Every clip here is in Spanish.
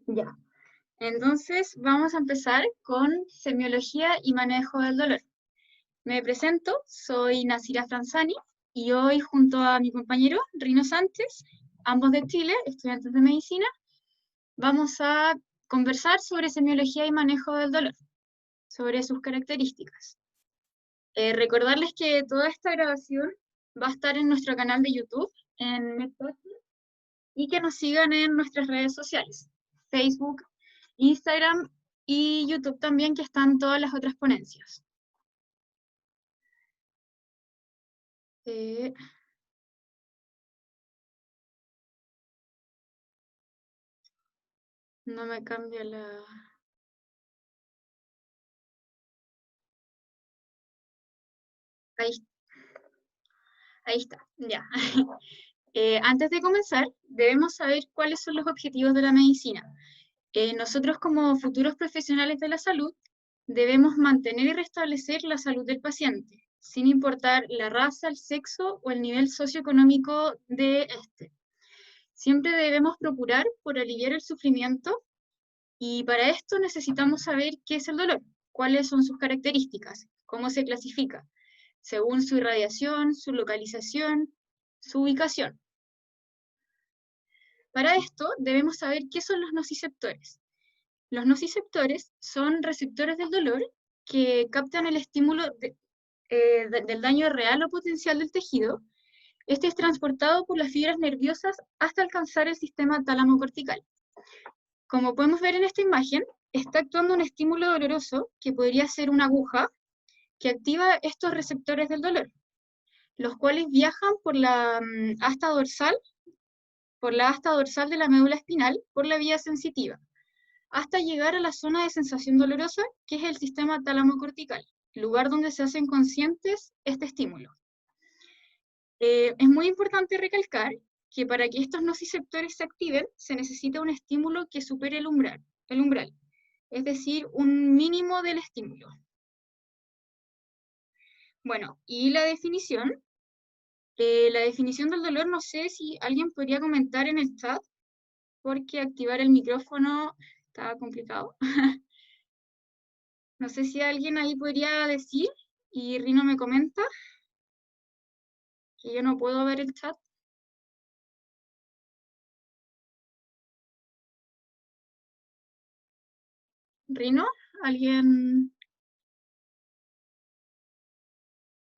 Ya. Entonces, vamos a empezar con semiología y manejo del dolor. Me presento, soy Nasira Franzani y hoy junto a mi compañero Rino Sánchez, ambos de Chile, estudiantes de medicina, vamos a conversar sobre semiología y manejo del dolor, sobre sus características. Recordarles que toda esta grabación va a estar en nuestro canal de YouTube, en MedPodcast, y que nos sigan en nuestras redes sociales, Facebook, Instagram y YouTube también, que están todas las otras ponencias. No me cambia la... Ahí, ahí está, ya. Antes de comenzar, debemos saber cuáles son los objetivos de la medicina. Nosotros como futuros profesionales de la salud debemos mantener y restablecer la salud del paciente, sin importar la raza, el sexo o el nivel socioeconómico de este. Siempre debemos procurar por aliviar el sufrimiento y para esto necesitamos saber qué es el dolor, cuáles son sus características, cómo se clasifica, según su irradiación, su localización, su ubicación. Para esto debemos saber qué son los nociceptores. Los nociceptores son receptores del dolor que captan el estímulo del daño real o potencial del tejido. Este es transportado por las fibras nerviosas hasta alcanzar el sistema tálamo-cortical. Como podemos ver en esta imagen, está actuando un estímulo doloroso, que podría ser una aguja, que activa estos receptores del dolor, los cuales viajan por la asta dorsal de la médula espinal, por la vía sensitiva, hasta llegar a la zona de sensación dolorosa, que es el sistema tálamo-cortical, lugar donde se hacen conscientes este estímulo. Es muy importante recalcar que para que estos nociceptores se activen, se necesita un estímulo que supere el umbral, es decir, un mínimo del estímulo. Bueno, y la definición del dolor, no sé si alguien podría comentar en el chat, porque activar el micrófono está complicado. No sé si alguien ahí podría decir, y Rino me comenta, que yo no puedo ver el chat. Rino, ¿alguien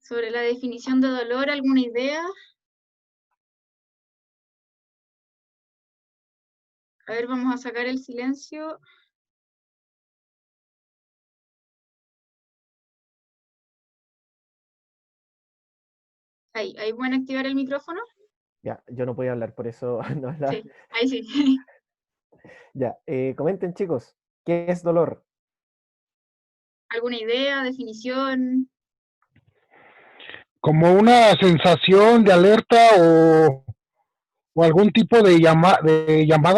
sobre la definición de dolor, alguna idea? A ver, vamos a sacar el silencio. Ahí pueden activar el micrófono. Ya, yo no podía hablar, por eso no hablaba. Sí, ahí sí. Ya, comenten chicos, ¿qué es dolor? ¿Alguna idea, definición? Como una sensación de alerta o algún tipo de llamada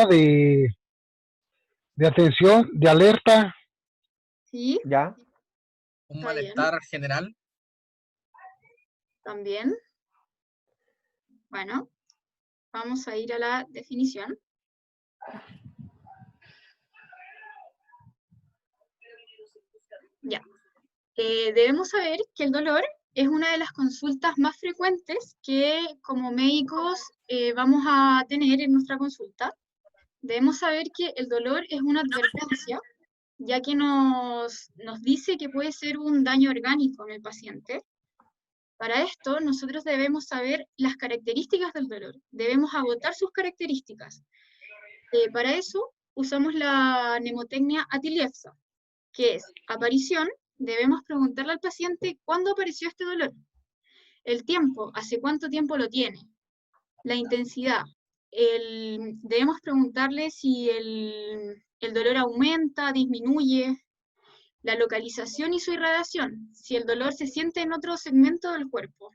de atención, de alerta. Sí, ¿Ya? Un está bien. malestar general. También. Bueno, vamos a ir a la definición. Ya. Debemos saber que el dolor es una de las consultas más frecuentes que como médicos vamos a tener en nuestra consulta. Debemos saber que el dolor es una advertencia, ya que nos dice que puede ser un daño orgánico en el paciente. Para esto, nosotros debemos saber las características del dolor, debemos agotar sus características. Para eso, usamos la mnemotecnia Atiliefsa, que es aparición. Debemos preguntarle al paciente cuándo apareció este dolor, el tiempo, hace cuánto tiempo lo tiene, la intensidad. Debemos preguntarle si el dolor aumenta, disminuye, la localización y su irradiación, si el dolor se siente en otro segmento del cuerpo,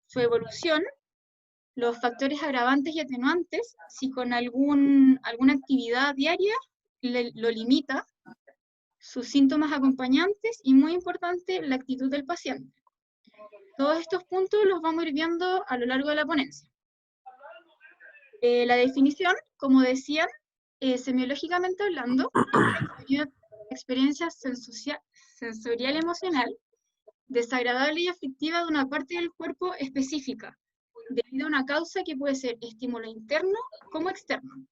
su evolución, los factores agravantes y atenuantes, si con alguna actividad diaria lo limita, sus síntomas acompañantes y, muy importante, la actitud del paciente. Todos estos puntos los vamos a ir viendo a lo largo de la ponencia. La definición, como decían, semiológicamente hablando, es una experiencia sensorial emocional desagradable y aflictiva de una parte del cuerpo específica, debido a una causa que puede ser estímulo interno como externo.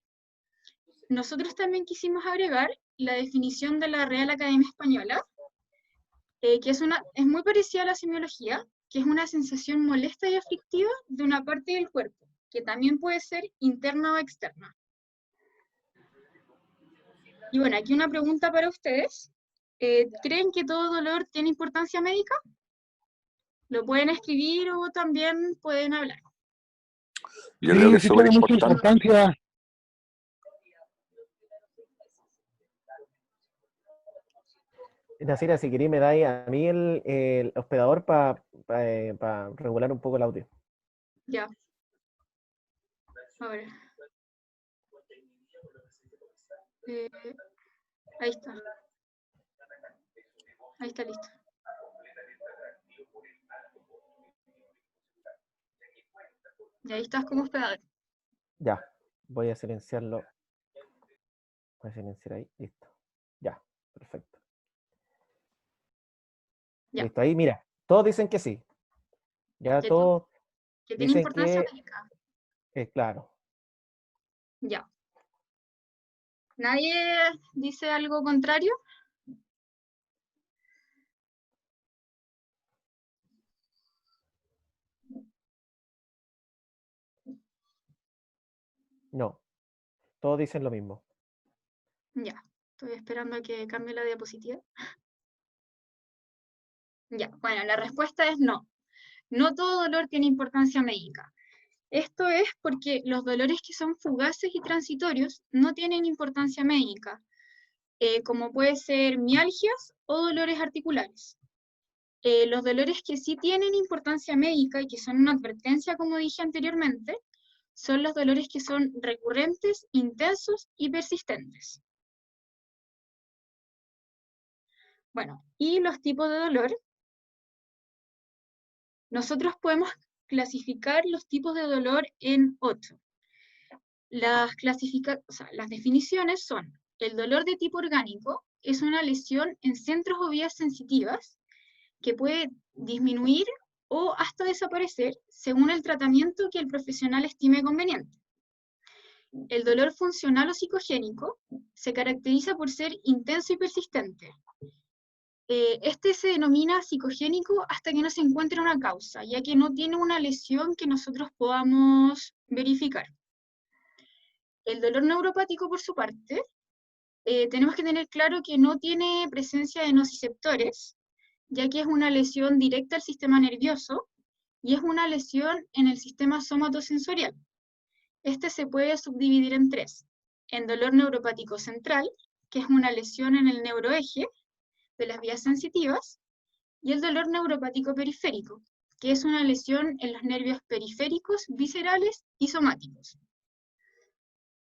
Nosotros también quisimos agregar la definición de la Real Academia Española, que es muy parecida a la semiología, que es una sensación molesta y aflictiva de una parte del cuerpo, que también puede ser interna o externa. Y bueno, aquí una pregunta para ustedes. ¿Creen que todo dolor tiene importancia médica? Lo pueden escribir o también pueden hablar. Yo creo que es Sí súper tiene mucha importante. importancia. Nacira, si queréis me dais a mí el hospedador para regular un poco el audio. Ya. Ahora. Ahí está. Ahí está listo. Y ahí estás como hospedador. Ya, voy a silenciarlo. Voy a silenciar ahí, listo. Ya, perfecto. Ya. Listo, ahí mira, todos dicen que sí. Ya Que todos tiene dicen importancia que médica. es claro. Ya. ¿Nadie dice algo contrario? No, todos dicen lo mismo. Ya. Estoy esperando a que cambie la diapositiva. Ya. Bueno, la respuesta es no. No todo dolor tiene importancia médica. Esto es porque los dolores que son fugaces y transitorios no tienen importancia médica, como puede ser mialgias o dolores articulares. Los dolores que sí tienen importancia médica y que son una advertencia, como dije anteriormente, son los dolores que son recurrentes, intensos y persistentes. Bueno, y los tipos de dolor. Nosotros podemos clasificar los tipos de dolor en 8. Las definiciones son: el dolor de tipo orgánico es una lesión en centros o vías sensitivas que puede disminuir o hasta desaparecer según el tratamiento que el profesional estime conveniente. El dolor funcional o psicogénico se caracteriza por ser intenso y persistente. Este se denomina psicogénico hasta que no se encuentre una causa, ya que no tiene una lesión que nosotros podamos verificar. El dolor neuropático, por su parte, tenemos que tener claro que no tiene presencia de nociceptores, ya que es una lesión directa al sistema nervioso y es una lesión en el sistema somatosensorial. Este se puede subdividir en 3. En dolor neuropático central, que es una lesión en el neuroeje de las vías sensitivas, y el dolor neuropático periférico, que es una lesión en los nervios periféricos, viscerales y somáticos.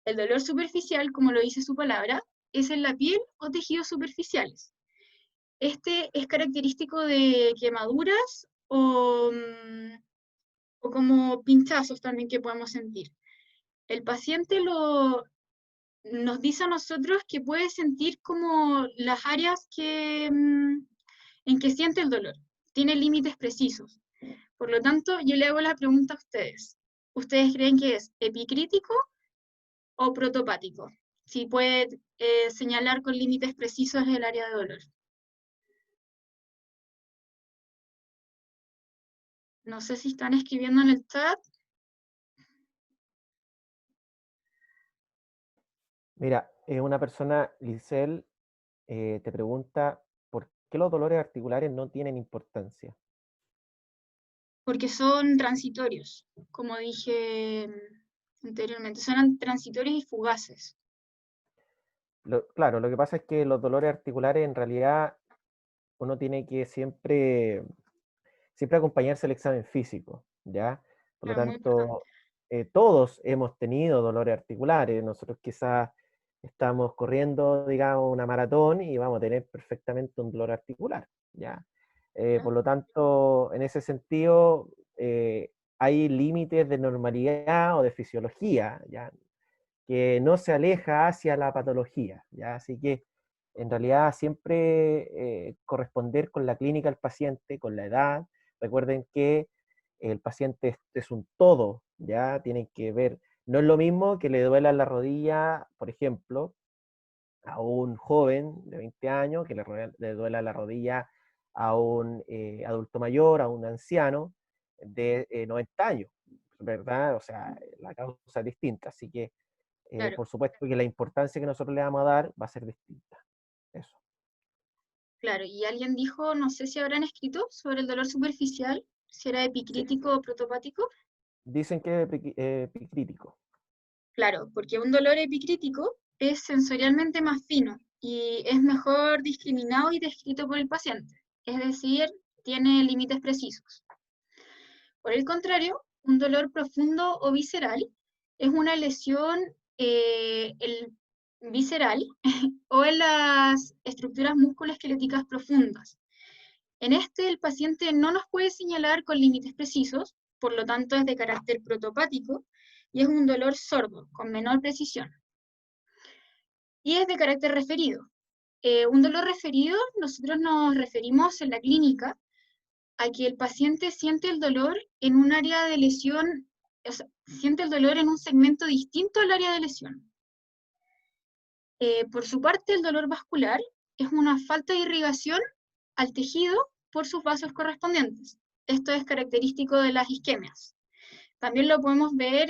El dolor superficial, como lo dice su palabra, es en la piel o tejidos superficiales. Este es característico de quemaduras o como pinchazos también que podemos sentir. El paciente nos dice a nosotros que puede sentir como las áreas en que siente el dolor. Tiene límites precisos. Por lo tanto, yo le hago la pregunta a ustedes. ¿Ustedes creen que es epicrítico o protopático? Si puede señalar con límites precisos el área de dolor. No sé si están escribiendo en el chat. Mira, una persona, Lisel, te pregunta por qué los dolores articulares no tienen importancia. Porque son transitorios, como dije anteriormente. Son transitorios y fugaces. Claro, lo que pasa es que los dolores articulares en realidad uno tiene que siempre acompañarse al examen físico, ¿ya? Por lo Claro, muy importante. tanto, todos hemos tenido dolores articulares. Nosotros quizás estamos corriendo, digamos, una maratón y vamos a tener perfectamente un dolor articular, ¿ya? Por lo tanto, en ese sentido, hay límites de normalidad o de fisiología, ¿ya? que no se aleja hacia la patología, ¿ya? Así que en realidad siempre corresponder con la clínica del paciente, con la edad. Recuerden que el paciente es un todo, ¿ya? Tienen que ver, no es lo mismo que le duela la rodilla, por ejemplo, a un joven de 20 años, que le duela la rodilla a un adulto mayor, a un anciano de 90 años, ¿verdad? O sea, la causa es distinta, así que Claro, por supuesto que la importancia que nosotros le vamos a dar va a ser distinta. Eso. claro. Y alguien dijo, no sé si habrán escrito sobre el dolor superficial, si era Sí, epicrítico o protopático. dicen que es epicrítico. Claro, porque un dolor epicrítico es sensorialmente más fino y es mejor discriminado y descrito por el paciente. Es decir, tiene límites precisos. Por el contrario, un dolor profundo o visceral es una lesión visceral o en las estructuras musculoesqueléticas profundas. En este, el paciente no nos puede señalar con límites precisos, por lo tanto es de carácter protopático y es un dolor sordo, con menor precisión. Y es de carácter referido. Un dolor referido, nosotros nos referimos en la clínica a que el paciente siente el dolor en un área de lesión, o sea, siente el dolor en un segmento distinto al área de lesión. Por su parte, el dolor vascular es una falta de irrigación al tejido por sus vasos correspondientes. Esto es característico de las isquemias. También lo podemos ver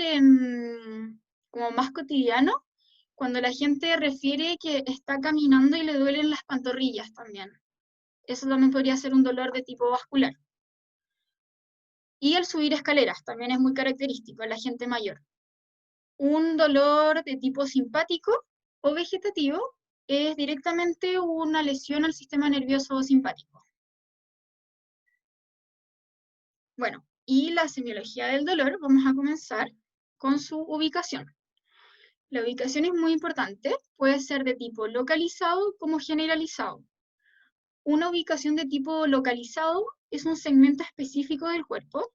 como más cotidiano, cuando la gente refiere que está caminando y le duelen las pantorrillas también. Eso también podría ser un dolor de tipo vascular. Y el subir escaleras también es muy característico en la gente mayor. Un dolor de tipo simpático o vegetativo es directamente una lesión al sistema nervioso simpático. Bueno, y la semiología del dolor, vamos a comenzar con su ubicación. La ubicación es muy importante, puede ser de tipo localizado como generalizado. Una ubicación de tipo localizado es un segmento específico del cuerpo,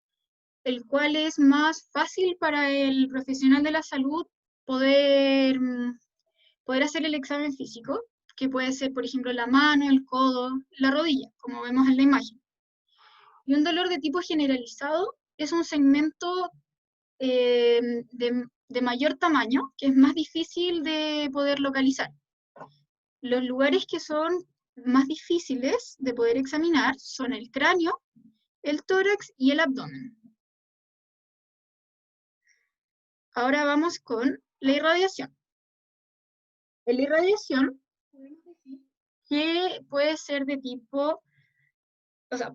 el cual es más fácil para el profesional de la salud poder, poder hacer el examen físico, que puede ser, por ejemplo, la mano, el codo, la rodilla, como vemos en la imagen. Y un dolor de tipo generalizado es un segmento de mayor tamaño, que es más difícil de poder localizar. Los lugares que son más difíciles de poder examinar son el cráneo, el tórax y el abdomen. Ahora vamos con la irradiación. La irradiación, que puede ser de tipo, o sea,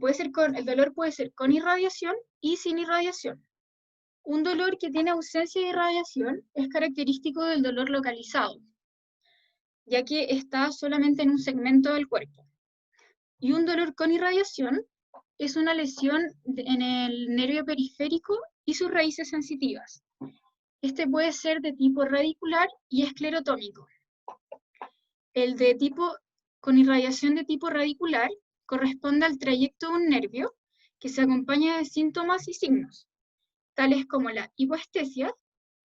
el dolor puede ser con irradiación y sin irradiación. Un dolor que tiene ausencia de irradiación es característico del dolor localizado, ya que está solamente en un segmento del cuerpo. Y un dolor con irradiación es una lesión en el nervio periférico y sus raíces sensitivas. Este puede ser de tipo radicular y esclerotómico. El de tipo con irradiación de tipo radicular corresponde al trayecto de un nervio que se acompaña de síntomas y signos, tales como la hipoestesia,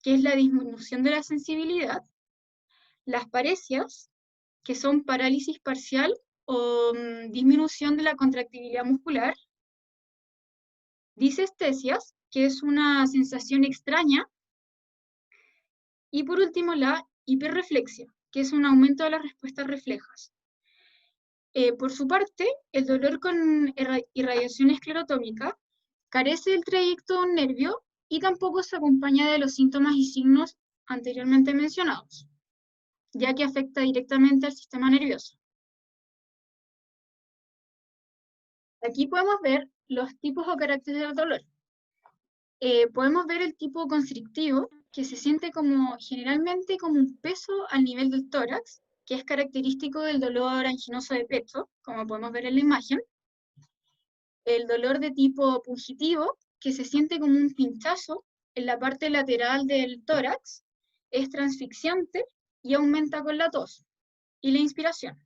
que es la disminución de la sensibilidad, las paresias, que son parálisis parcial o disminución de la contractibilidad muscular, disestesias, que es una sensación extraña, y por último la hiperreflexia, que es un aumento de las respuestas reflejas. Por su parte, el dolor con irradiación esclerotómica carece del trayecto de un nervio y tampoco se acompaña de los síntomas y signos anteriormente mencionados, ya que afecta directamente al sistema nervioso. Aquí podemos ver los tipos o caracteres del dolor. Podemos ver el tipo constrictivo, que se siente generalmente como un peso al nivel del tórax, que es característico del dolor anginoso de pecho, como podemos ver en la imagen. El dolor de tipo pungitivo, que se siente como un pinchazo en la parte lateral del tórax, es transfixiante y aumenta con la tos y la inspiración.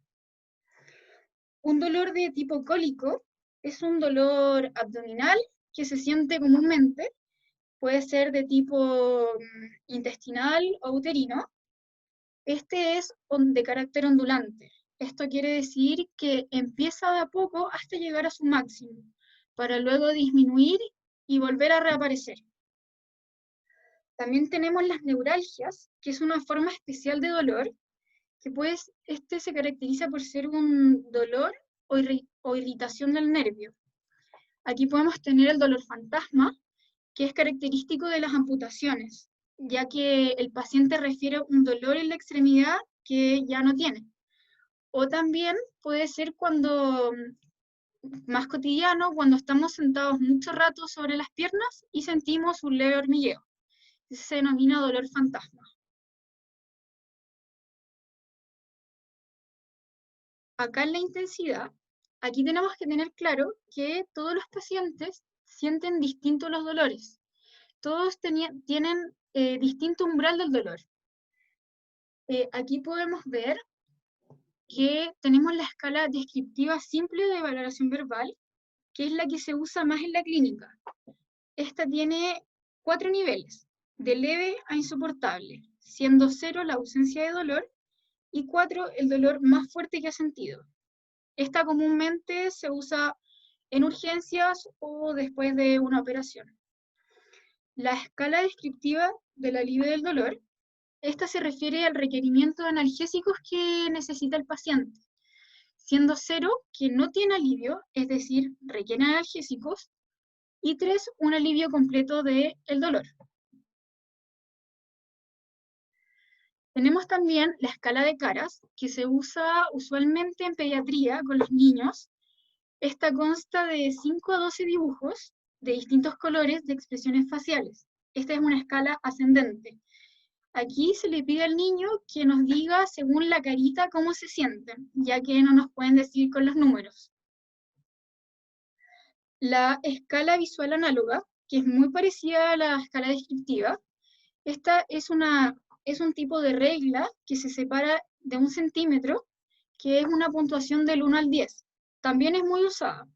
Un dolor de tipo cólico es un dolor abdominal que se siente comúnmente puede ser de tipo intestinal o uterino. Este es de carácter ondulante. Esto quiere decir que empieza de a poco hasta llegar a su máximo, para luego disminuir y volver a reaparecer. También tenemos las neuralgias, que es una forma especial de dolor, que pues este se caracteriza por ser un dolor o irritación del nervio. Aquí podemos tener el dolor fantasma, que es característico de las amputaciones, ya que el paciente refiere un dolor en la extremidad que ya no tiene. O también puede ser cuando, más cotidiano, cuando estamos sentados mucho rato sobre las piernas y sentimos un leve hormigueo. Ese se denomina dolor fantasma. Acá en la intensidad, aquí tenemos que tener claro que todos los pacientes sienten distintos los dolores. Todos tienen distinto umbral del dolor. Aquí podemos ver que tenemos la escala descriptiva simple de valoración verbal, que es la que se usa más en la clínica. Esta tiene 4 niveles, de leve a insoportable, siendo 0 la ausencia de dolor y 4 el dolor más fuerte que ha sentido. Esta comúnmente se usa en urgencias o después de una operación. La escala descriptiva del alivio del dolor, esta se refiere al requerimiento de analgésicos que necesita el paciente, siendo 0 que no tiene alivio, es decir, requiere analgésicos, y 3 un alivio completo del dolor. Tenemos también la escala de caras, que se usa usualmente en pediatría con los niños. Esta consta de 5 a 12 dibujos de distintos colores de expresiones faciales. Esta es una escala ascendente. Aquí se le pide al niño que nos diga según la carita cómo se sienten, ya que no nos pueden decir con los números. La escala visual análoga, que es muy parecida a la escala descriptiva, esta es un tipo de regla que se separa de 1 centímetro, que es una puntuación del 1 al 10. También es muy usada,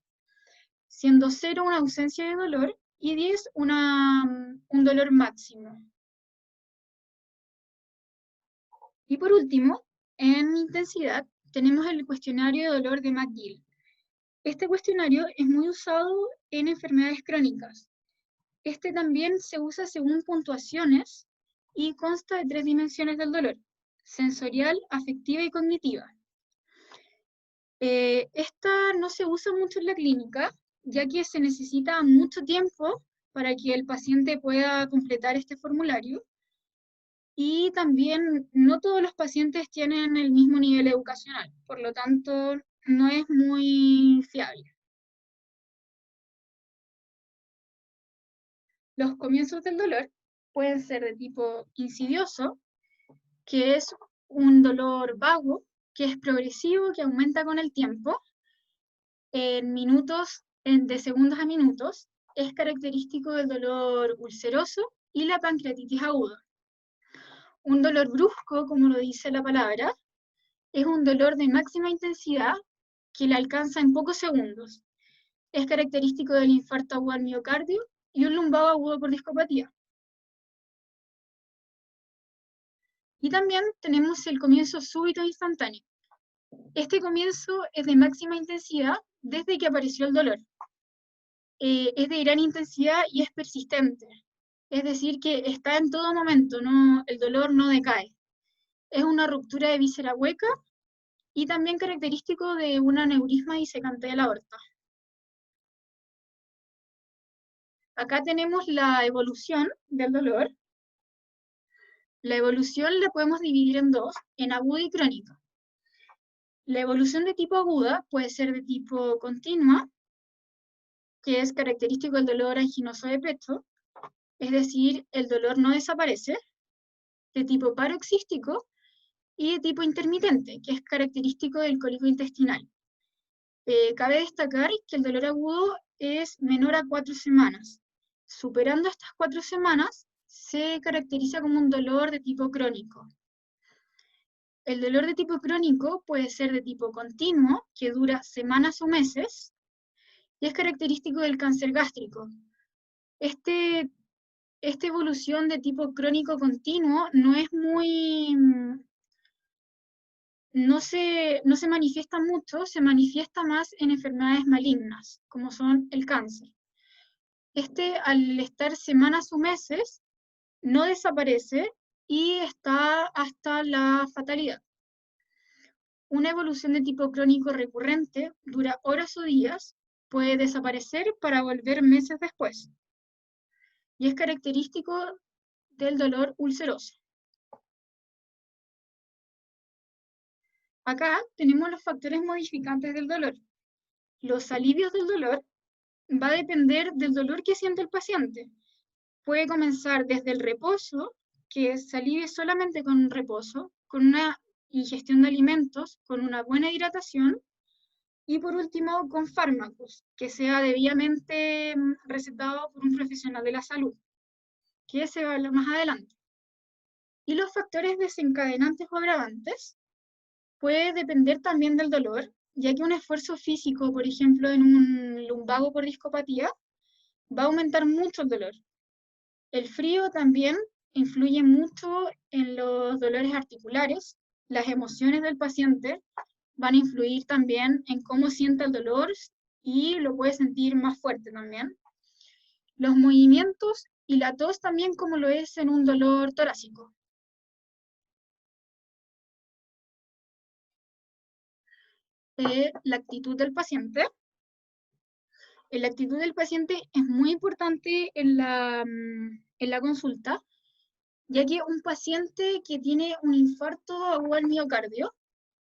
siendo 0 una ausencia de dolor y 10 un dolor máximo. Y por último, en intensidad, tenemos el cuestionario de dolor de McGill. Este cuestionario es muy usado en enfermedades crónicas. Este también se usa según puntuaciones y consta de 3 dimensiones del dolor: sensorial, afectiva y cognitiva. Esta no se usa mucho en la clínica, ya que se necesita mucho tiempo para que el paciente pueda completar este formulario, y también no todos los pacientes tienen el mismo nivel educacional, por lo tanto no es muy fiable. Los comienzos del dolor pueden ser de tipo insidioso, que es un dolor vago, que es progresivo, que aumenta con el tiempo, en minutos, de segundos a minutos. Es característico del dolor ulceroso y la pancreatitis aguda. Un dolor brusco, como lo dice la palabra, es un dolor de máxima intensidad que le alcanza en pocos segundos. Es característico del infarto agudo al miocardio y un lumbago agudo por discopatía. Y también tenemos el comienzo súbito e instantáneo. Este comienzo es de máxima intensidad desde que apareció el dolor. Es de gran intensidad y es persistente. Es decir, que está en todo momento, el dolor no decae. Es una ruptura de víscera hueca y también característico de un aneurisma disecante de la aorta. Acá tenemos la evolución del dolor. La evolución la podemos dividir en dos, en aguda y crónica. La evolución de tipo aguda puede ser de tipo continua, que es característico del dolor anginoso de pecho, es decir, el dolor no desaparece, de tipo paroxístico, y de tipo intermitente, que es característico del cólico intestinal. Cabe destacar que el dolor agudo es menor a 4 semanas. Superando estas 4 semanas, se caracteriza como un dolor de tipo crónico. El dolor de tipo crónico puede ser de tipo continuo, que dura semanas o meses, y es característico del cáncer gástrico. Este esta evolución de tipo crónico continuo no es muy, no se manifiesta mucho, se manifiesta más en enfermedades malignas, como son el cáncer. Al estar semanas o meses, no desaparece y está hasta la fatalidad. Una evolución de tipo crónico recurrente dura horas o días, puede desaparecer para volver meses después. Y es característico del dolor ulceroso. Acá tenemos los factores modificantes del dolor. Los alivios del dolor va a depender del dolor que siente el paciente. Puede comenzar desde el reposo, que se alivie solamente con un reposo, con una ingestión de alimentos, con una buena hidratación, y por último con fármacos, que sea debidamente recetado por un profesional de la salud, que se va a hablar más adelante. Y los factores desencadenantes o agravantes puede depender también del dolor, ya que un esfuerzo físico, por ejemplo, en un lumbago por discopatía, va a aumentar mucho el dolor. El frío también influye mucho en los dolores articulares. Las emociones del paciente van a influir también en cómo siente el dolor y lo puede sentir más fuerte también. Los movimientos y la tos también, como lo es en un dolor torácico. La actitud del paciente. La actitud del paciente es muy importante en la consulta, ya que un paciente que tiene un infarto agudo al miocardio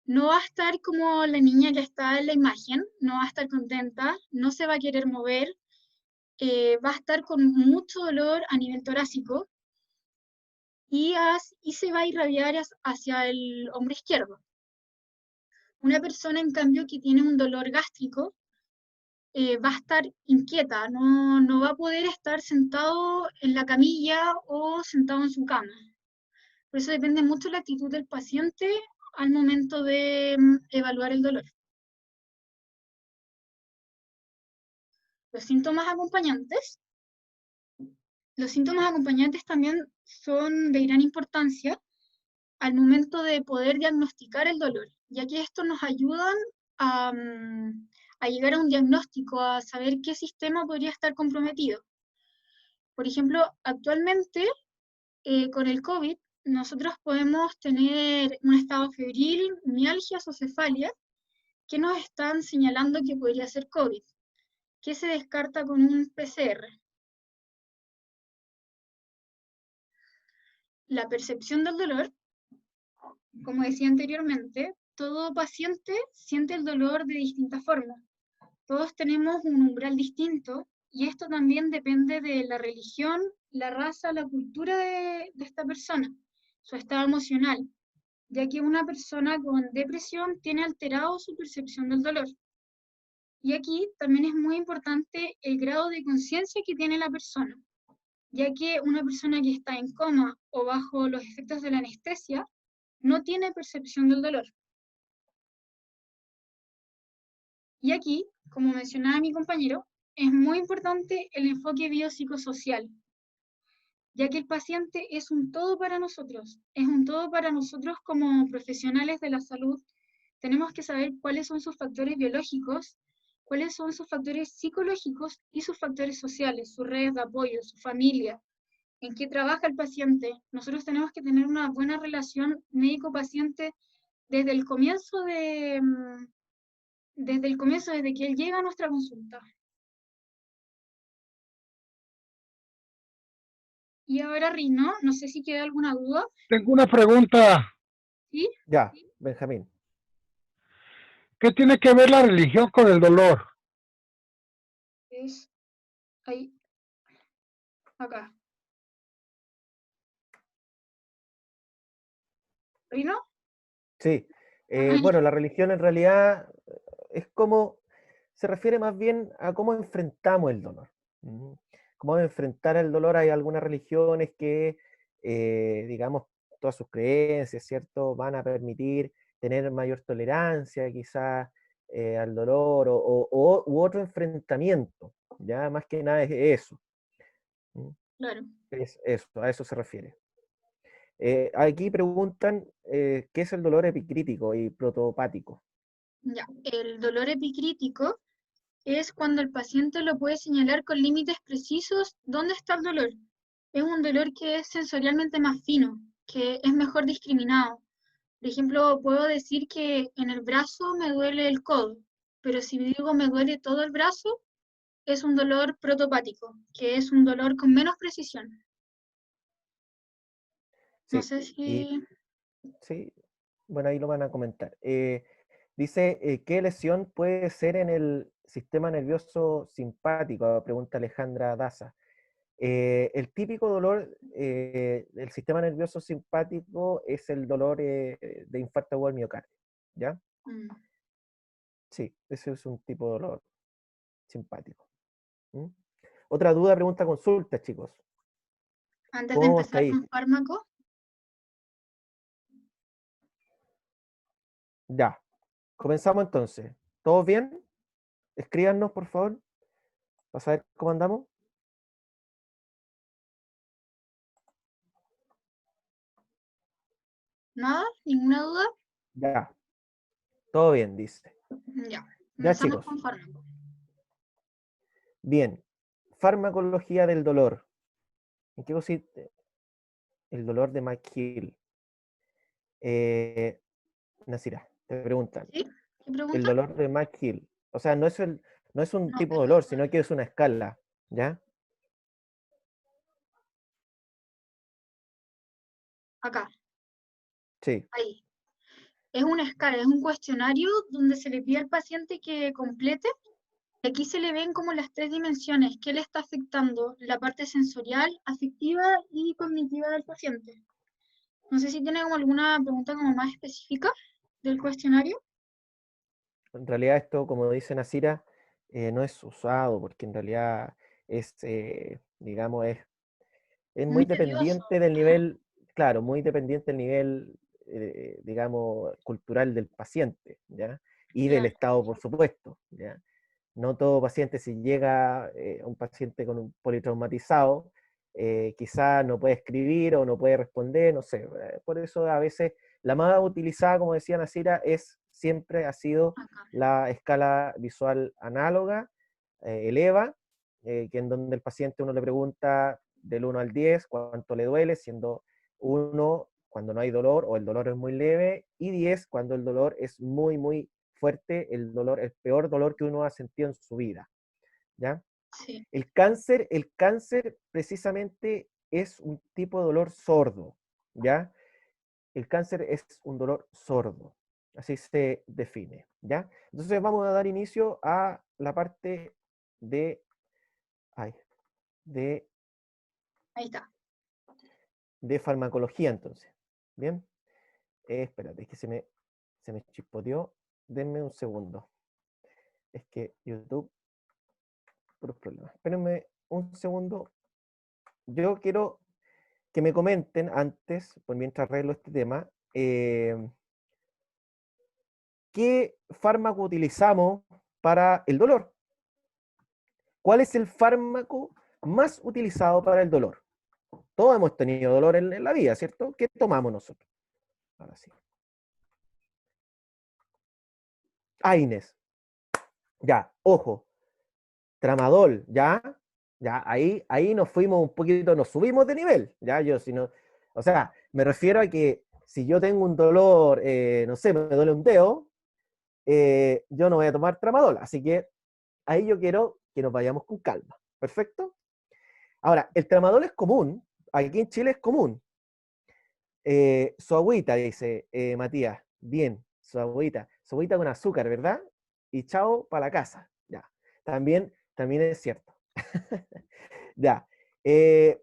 no va a estar como la niña que está en la imagen, no va a estar contenta, no se va a querer mover, va a estar con mucho dolor a nivel torácico y se va a irradiar hacia el hombro izquierdo. Una persona, en cambio, que tiene un dolor gástrico, va a estar inquieta, no va a poder estar sentado en la camilla o sentado en su cama. Por eso depende mucho la actitud del paciente al momento de evaluar el dolor. Los síntomas acompañantes. Los síntomas acompañantes también son de gran importancia al momento de poder diagnosticar el dolor, ya que estos nos ayudan a llegar a un diagnóstico, a saber qué sistema podría estar comprometido. Por ejemplo, actualmente con el COVID, nosotros podemos tener un estado febril, mialgias o cefalias, que nos están señalando que podría ser COVID, que se descarta con un PCR. La percepción del dolor, como decía anteriormente, todo paciente siente el dolor de distinta forma. Todos tenemos un umbral distinto y esto también depende de la religión, la raza, la cultura de esta persona, su estado emocional, ya que una persona con depresión tiene alterado su percepción del dolor. Y aquí también es muy importante el grado de conciencia que tiene la persona, ya que una persona que está en coma o bajo los efectos de la anestesia no tiene percepción del dolor. Y aquí, como mencionaba mi compañero, es muy importante el enfoque biopsicosocial, ya que el paciente es un todo para nosotros, es un todo para nosotros como profesionales de la salud. Tenemos que saber cuáles son sus factores biológicos, cuáles son sus factores psicológicos y sus factores sociales, sus redes de apoyo, su familia, en qué trabaja el paciente. Nosotros tenemos que tener una buena relación médico-paciente desde el comienzo desde que él llega a nuestra consulta. Y ahora, Rino, no sé si queda alguna duda. Tengo una pregunta. ¿Sí? Ya, Benjamín. ¿Qué tiene que ver la religión con el dolor? Es ahí, acá. ¿Rino? Sí. Bueno, la religión en realidad es como, se refiere más bien a cómo enfrentamos el dolor. Cómo enfrentar el dolor. Hay algunas religiones que, digamos, todas sus creencias, ¿cierto?, van a permitir tener mayor tolerancia quizás al dolor u otro enfrentamiento, ya más que nada es eso. Claro. A eso se refiere. Aquí preguntan qué es el dolor epicrítico y protopático. Ya. El dolor epicrítico es cuando el paciente lo puede señalar con límites precisos dónde está el dolor. Es un dolor que es sensorialmente más fino, que es mejor discriminado. Por ejemplo, puedo decir que en el brazo me duele el codo, pero si digo me duele todo el brazo, es un dolor protopático, que es un dolor con menos precisión. No Sí, sé si... y sí, bueno, ahí lo van a comentar. Dice, ¿qué lesión puede ser en el sistema nervioso simpático? Pregunta Alejandra Daza. El típico dolor del sistema nervioso simpático es el dolor de infarto agudo al miocardio, ¿ya? Mm. Sí, ese es un tipo de dolor simpático. ¿Mm? Otra duda, pregunta, consulta, chicos. Antes de ¿Cómo vamos hasta empezar ahí? con fármacos, Ya, comenzamos entonces. ¿Todos bien? Escríbanos, por favor, para saber cómo andamos. ¿nada? ¿Ninguna duda? Ya, todo bien, dice. Ya, Ya, comenzamos chicos. con fármacos. Bien. Farmacología del dolor. ¿En qué consiste? El dolor de McGill. Nasira, te preguntan. ¿Sí? ¿Qué El pregunta? dolor de McGill. O sea, no es un No, tipo de dolor, sino que es una escala. ¿Ya? acá, Sí. ahí. Es una escala, es un cuestionario donde se le pide al paciente que complete. Aquí se le ven como las tres dimensiones que le está afectando, la parte sensorial, afectiva y cognitiva del paciente. No sé si tiene como alguna pregunta como más específica del cuestionario. En realidad esto, como dice Nasira, no es usado porque en realidad es, digamos, es muy Muy tedioso. dependiente del nivel, claro, muy dependiente del nivel, digamos, cultural del paciente, ¿ya? Y del Claro, estado, por supuesto, ¿ya? No todo paciente, si llega un paciente con un politraumatizado, quizá no puede escribir o no puede responder, no sé. Por eso a veces la más utilizada, como decía Nasira, siempre ha sido acá. la escala visual análoga, el EVA, que en donde el paciente uno le pregunta del 1 al 10 cuánto le duele, siendo 1 cuando no hay dolor o el dolor es muy leve, y 10 cuando el dolor es muy, muy fuerte, el peor dolor que uno ha sentido en su vida, ¿ya? Sí, El cáncer precisamente es un tipo de dolor sordo, ¿ya? El cáncer es un dolor sordo, así se define, ¿ya? Entonces vamos a dar inicio a la parte de, ay, de, ahí está. de farmacología, entonces, ¿bien? Espérate, es que se me chispoteó, denme un segundo. Es que YouTube, puros problemas. Espérenme un segundo. Yo quiero que me comenten antes, por mientras arreglo este tema, ¿qué fármaco utilizamos para el dolor? ¿Cuál es el fármaco más utilizado para el dolor? Todos hemos tenido dolor en la vida, ¿cierto? ¿Qué tomamos nosotros? Ahora sí. Ah, Inés. Ya, ojo. Tramadol, ya. Ya, ahí nos fuimos un poquito, nos subimos de nivel. Ya, yo si no. O sea, me refiero a que si yo tengo un dolor, no sé, me duele un dedo, yo no voy a tomar tramadol. Así que ahí yo quiero que nos vayamos con calma. ¿Perfecto? Ahora, el tramadol es común. Aquí en Chile es común. Su agüita, dice Matías. Bien, su agüita. Su agüita con azúcar, ¿verdad? Y chao para la casa. Ya. También es cierto. Ya.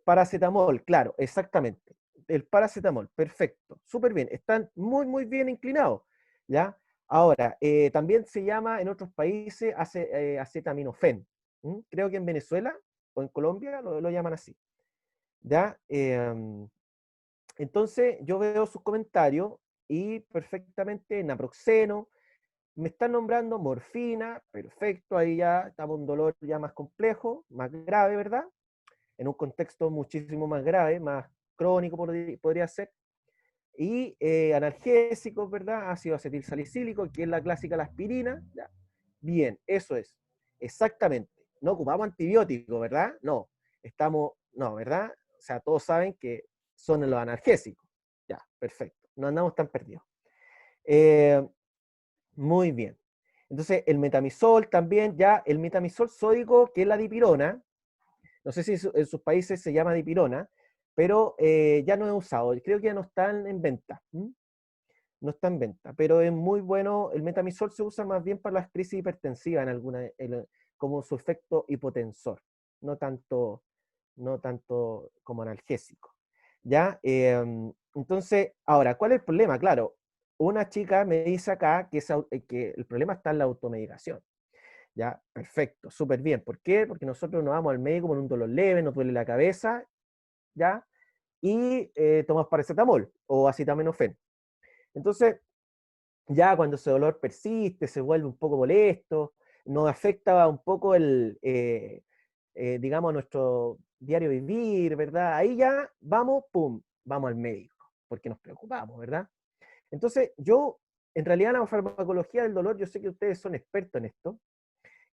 Paracetamol, claro, exactamente. El paracetamol, perfecto. Súper bien. Están muy, muy bien inclinados. ¿Ya? Ahora, también se llama en otros países acetaminofén. Creo que en Venezuela o en Colombia lo llaman así. ¿Ya? Entonces, yo veo sus comentarios y perfectamente naproxeno. Me están nombrando morfina, perfecto, ahí ya estamos en un dolor ya más complejo, más grave, ¿verdad? en un contexto muchísimo más grave, más crónico podría ser, y analgésicos, ¿verdad? Ácido acetilsalicílico, que es la clásica, la aspirina. ¿Ya? Bien, eso es, exactamente. No ocupamos antibióticos, ¿verdad? No, no, ¿verdad? O sea, todos saben que son los analgésicos. Ya, perfecto, no andamos tan perdidos. Muy bien. Entonces, el metamizol también, ya, el metamizol sódico, que es la dipirona, no sé si en sus países se llama dipirona, pero ya no he usado, creo que ya no están en venta. No está en venta, pero es muy bueno. El metamizol se usa más bien para las crisis hipertensivas como su efecto hipotensor, no tanto, no tanto como analgésico. ¿Ya? Entonces, ahora, ¿cuál es el problema? Claro, una chica me dice acá que el problema está en la automedicación. ¿Ya? Perfecto, súper bien. ¿Por qué? Porque nosotros nos vamos al médico con un dolor leve, nos duele la cabeza, ¿ya? Y tomamos paracetamol o acetaminofén. Entonces, ya cuando ese dolor persiste, se vuelve un poco molesto, nos afecta un poco digamos, nuestro diario vivir, ¿verdad? Ahí ya vamos, pum, vamos al médico, porque nos preocupamos, ¿verdad? Entonces, en realidad, la farmacología del dolor, yo sé que ustedes son expertos en esto,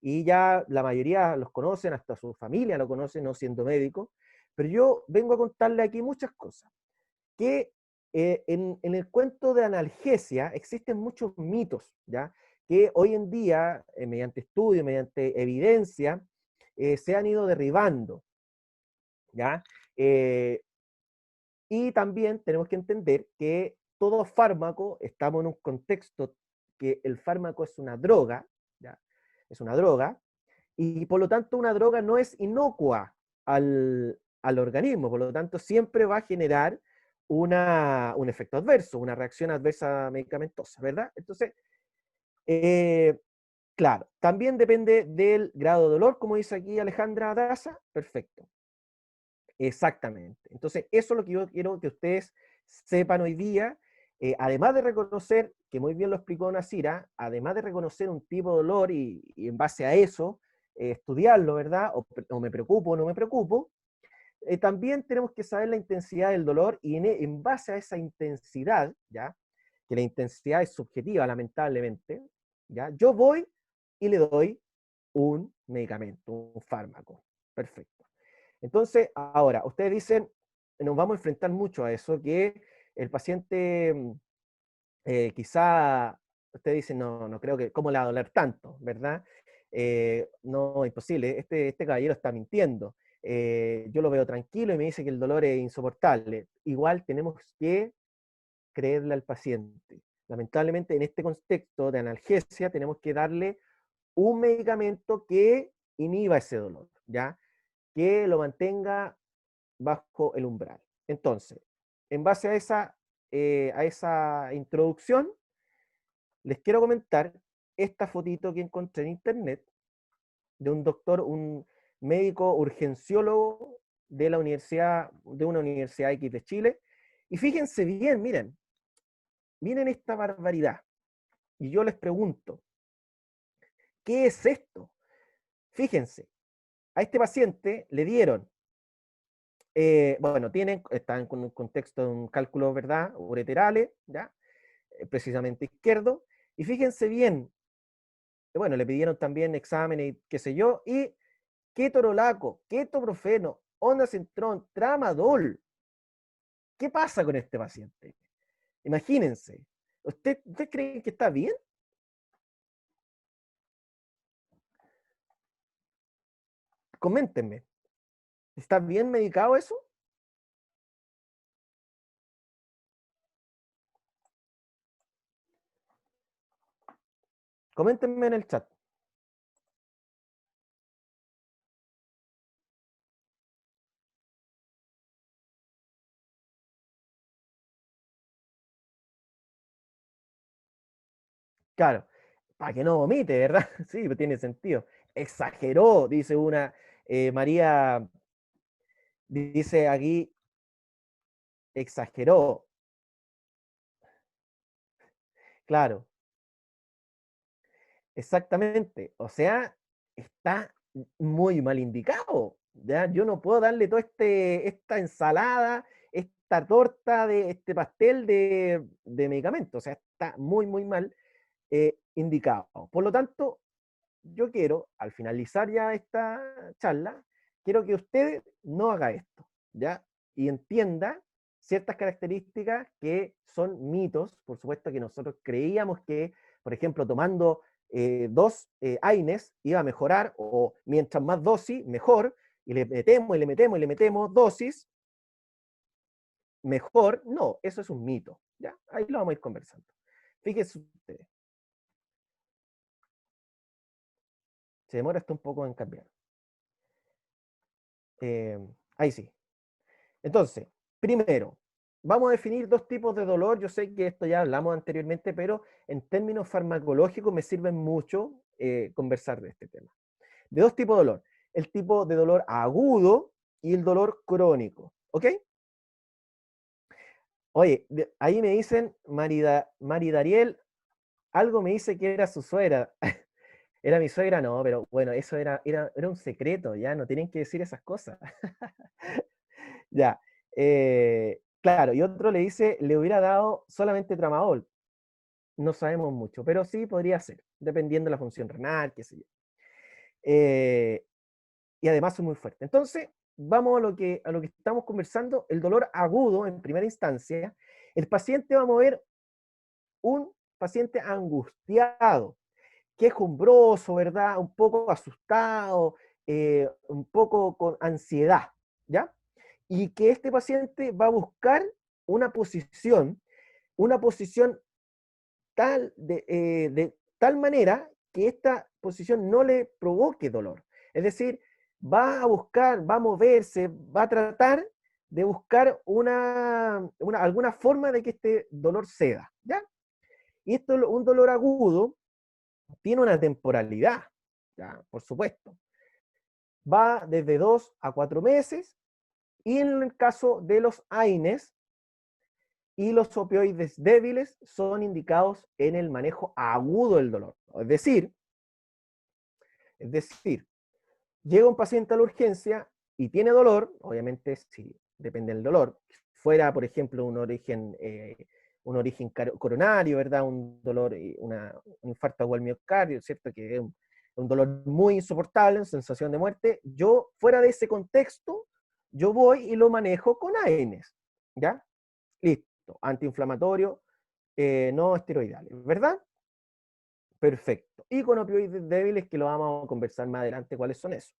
y ya la mayoría los conocen, hasta su familia lo conoce, no siendo médico, pero yo vengo a contarle aquí muchas cosas que en el cuento de analgesia existen muchos mitos, ¿ya? Que hoy en día, mediante estudios, mediante evidencia, se han ido derribando, ¿ya? Y también tenemos que entender que todo fármaco, estamos en un contexto que el fármaco es una droga, ¿ya? Es una droga, y por lo tanto una droga no es inocua al organismo, por lo tanto siempre va a generar un efecto adverso, una reacción adversa medicamentosa, ¿verdad? Entonces, claro, también depende del grado de dolor, como dice aquí Alejandra Daza, perfecto. Exactamente. Entonces, eso es lo que yo quiero que ustedes sepan hoy día, además de reconocer, que muy bien lo explicó Nasira, además de reconocer un tipo de dolor y en base a eso, estudiarlo, ¿verdad? O me preocupo o no me preocupo, también tenemos que saber la intensidad del dolor y en base a esa intensidad, ¿ya? Que la intensidad es subjetiva, lamentablemente, ¿ya? Yo voy y le doy un medicamento, un fármaco. Perfecto. Entonces, ahora, ustedes dicen, nos vamos a enfrentar mucho a eso, que el paciente quizá, ustedes dicen, no, no creo que, ¿cómo le va a doler tanto, verdad? No, imposible, este caballero está mintiendo. Yo lo veo tranquilo y me dice que el dolor es insoportable. Igual tenemos que creerle al paciente. Lamentablemente, en este contexto de analgesia, tenemos que darle un medicamento que inhiba ese dolor, ¿ya? Que lo mantenga bajo el umbral. Entonces, en base a esa introducción, les quiero comentar esta fotito que encontré en internet de un doctor, un médico urgenciólogo de una universidad X de Chile. Y fíjense bien, miren esta barbaridad. Y yo les pregunto, ¿qué es esto? Fíjense, a este paciente le dieron, bueno, están con un contexto de un cálculo, ¿verdad? Ureterales, ¿ya? Precisamente izquierdo. Y fíjense bien, bueno, le pidieron también exámenes y qué sé yo, y ketorolaco, ketoprofeno, ondansetron, tramadol. ¿Qué pasa con este paciente? Imagínense, ¿usted cree que está bien? Coméntenme, ¿está bien medicado eso? Coméntenme en el chat. Claro, para que no vomite, ¿verdad? Sí, pues tiene sentido. Exageró, dice una María, dice aquí, exageró. Claro, exactamente. O sea, está muy mal indicado. ¿Ya? Yo no puedo darle toda esta ensalada, esta torta, este pastel de medicamentos. O sea, está muy, muy mal indicado. Por lo tanto, yo quiero, al finalizar ya esta charla, quiero que usted no haga esto, ¿ya? Y entienda ciertas características que son mitos, por supuesto que nosotros creíamos que, por ejemplo, tomando 2 AINES iba a mejorar, o mientras más dosis, mejor, y le metemos, y le metemos, y le metemos dosis, mejor. No, eso es un mito, ¿ya? Ahí lo vamos a ir conversando. Fíjense ustedes. Se demora esto un poco en cambiar. Ahí sí. Entonces, primero, vamos a definir 2 tipos de dolor. Yo sé que esto ya hablamos anteriormente, pero en términos farmacológicos me sirven mucho conversar de este tema. De 2 tipos de dolor. El tipo de dolor agudo y el dolor crónico. ¿Ok? Oye, ahí me dicen, Mari Dariel, algo me dice que era su suegra. ¿Era mi suegra? No, pero bueno, eso era un secreto, ya no tienen que decir esas cosas. Ya. Claro, y otro le dice, le hubiera dado solamente tramadol. No sabemos mucho, pero sí podría ser, dependiendo de la función renal, qué sé yo. Y además es muy fuerte. Entonces, vamos a lo que estamos conversando, el dolor agudo en primera instancia. El paciente va a mover un paciente angustiado, quejumbroso, ¿verdad? Un poco asustado, un poco con ansiedad, ¿ya? Y que este paciente va a buscar una posición de tal manera que esta posición no le provoque dolor. Es decir, va a buscar, va a moverse, va a tratar de buscar alguna forma de que este dolor ceda, ¿ya? Y esto, un dolor agudo, tiene una temporalidad, ¿ya? Por supuesto. Va desde 2 a 4 meses, y en el caso de los AINES y los opioides débiles son indicados en el manejo agudo del dolor. Es decir, llega un paciente a la urgencia y tiene dolor, obviamente sí, depende del dolor. Fuera, por ejemplo, un origen coronario, ¿verdad? Un dolor, un infarto agudo al miocardio, ¿cierto? Que es un dolor muy insoportable, una sensación de muerte. Yo, fuera de ese contexto, yo voy y lo manejo con AINES, ¿ya? Listo, antiinflamatorio, no esteroidales, ¿verdad? Perfecto. Y con opioides débiles, que lo vamos a conversar más adelante cuáles son esos,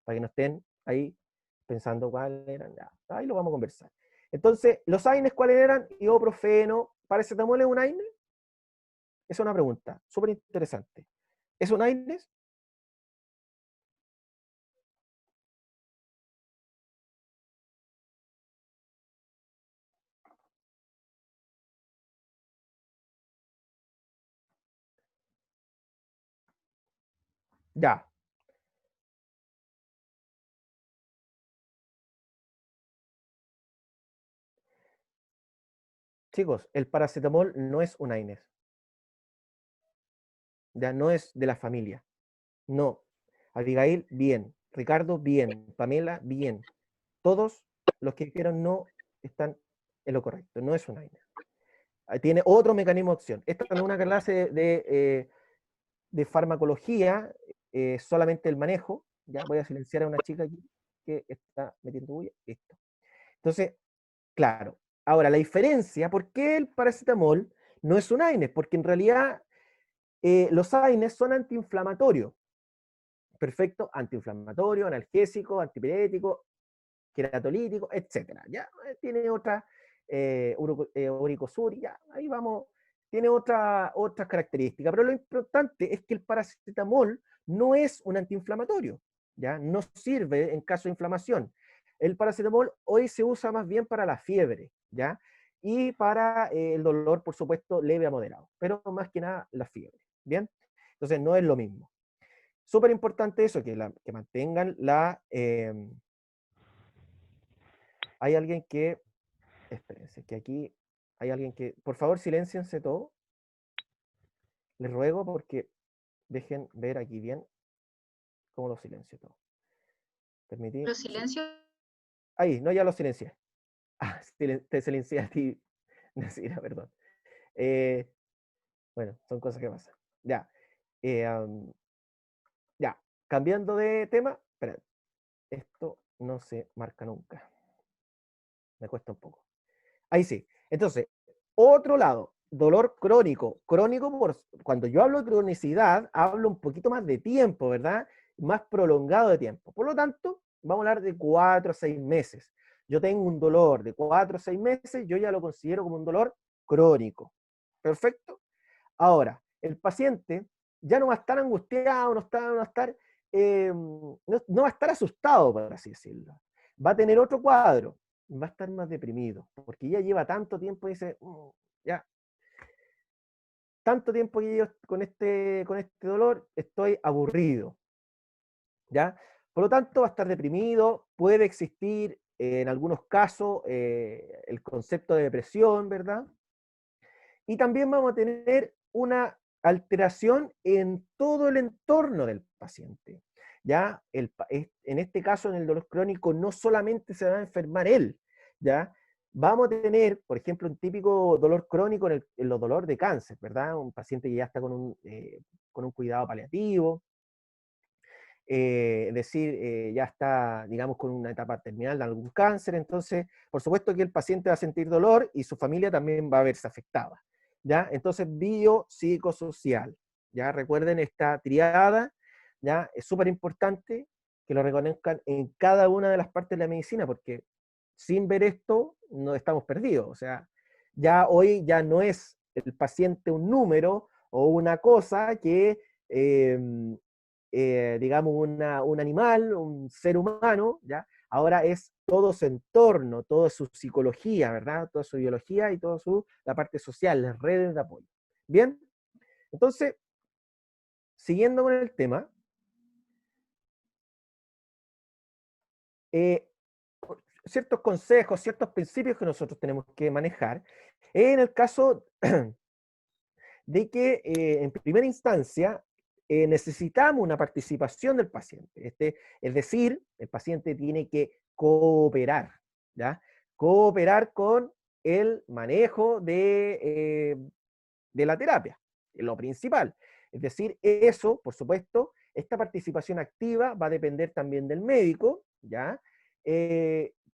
para que no estén ahí pensando cuáles eran. Ya, ahí lo vamos a conversar. Entonces, ¿los AINES cuáles eran? Ibuprofeno. ¿Paracetamol es un AINE? Es una pregunta súper interesante. ¿Es un AINES? Ya. Chicos, el paracetamol no es un AINES. Ya no es de la familia. No. Abigail, bien. Ricardo, bien. Pamela, bien. Todos los que dijeron no están en lo correcto. No es un AINES. Tiene otro mecanismo de acción. Esta no es una clase de farmacología, solamente el manejo. Ya voy a silenciar a una chica aquí que está metiendo bulla. Listo. Entonces, claro. Ahora, la diferencia, ¿por qué el paracetamol no es un AINES? Porque en realidad los AINES son antiinflamatorios. Perfecto, antiinflamatorio, analgésico, antipirético, queratolítico, etcétera. Ya tiene otra uricosur, ya ahí vamos, tiene otras características, pero lo importante es que el paracetamol no es un antiinflamatorio, ya no sirve en caso de inflamación. El paracetamol hoy se usa más bien para la fiebre, ya, y para el dolor, por supuesto, leve a moderado, pero más que nada la fiebre, bien. Entonces no es lo mismo. Súper importante eso, que mantengan hay alguien que, espérense, que aquí hay alguien que, por favor, silénciense todo. Les ruego porque dejen ver aquí bien ¿Cómo lo silencio todo? Permití. Los silencios. Ahí, no, ya lo silencié. Ah, te silencié a ti. Nasira, perdón. Bueno, son cosas que pasan. Ya. Ya. Cambiando de tema. Espera. Esto no se marca nunca. Me cuesta un poco. Ahí sí. Entonces, otro lado, dolor crónico. Crónico, cuando yo hablo de cronicidad, hablo un poquito más de tiempo, ¿verdad? Más prolongado de tiempo. Por lo tanto, vamos a hablar de 4 a 6 meses. Yo tengo un dolor de 4 a 6 meses, yo ya lo considero como un dolor crónico. ¿Perfecto? Ahora, el paciente ya no va a estar angustiado, no va a estar asustado, por así decirlo. Va a tener otro cuadro, va a estar más deprimido, porque ya lleva tanto tiempo y dice, ya, tanto tiempo que llevo con este dolor, estoy aburrido, ¿ya? Por lo tanto, va a estar deprimido, puede existir en algunos casos el concepto de depresión, ¿verdad? Y también vamos a tener una alteración en todo el entorno del paciente. ¿Ya? En este caso, en el dolor crónico, no solamente se va a enfermar él, ¿ya? Vamos a tener, por ejemplo, un típico dolor crónico en los dolores de cáncer, ¿verdad? Un paciente que ya está con un cuidado paliativo, es decir, ya está, digamos, con una etapa terminal de algún cáncer, entonces, por supuesto que el paciente va a sentir dolor y su familia también va a verse afectada, ¿ya? Entonces, biopsicosocial, ¿ya? Recuerden esta triada, ¿ya? Es súper importante que lo reconozcan en cada una de las partes de la medicina, porque sin ver esto, no estamos perdidos, o sea, ya hoy ya no es el paciente un número o una cosa que... digamos, un animal, un ser humano, ¿ya? Ahora es todo su entorno, toda su psicología, ¿verdad? Toda su biología y toda la parte social, las redes de apoyo. Bien, entonces, siguiendo con el tema, eh, ciertos consejos, ciertos principios que nosotros tenemos que manejar, en el caso de que en primera instancia necesitamos una participación del paciente. Es decir, el paciente tiene que cooperar, ¿ya? Cooperar con el manejo de la terapia, lo principal. Es decir, eso, por supuesto, esta participación activa va a depender también del médico, ¿ya?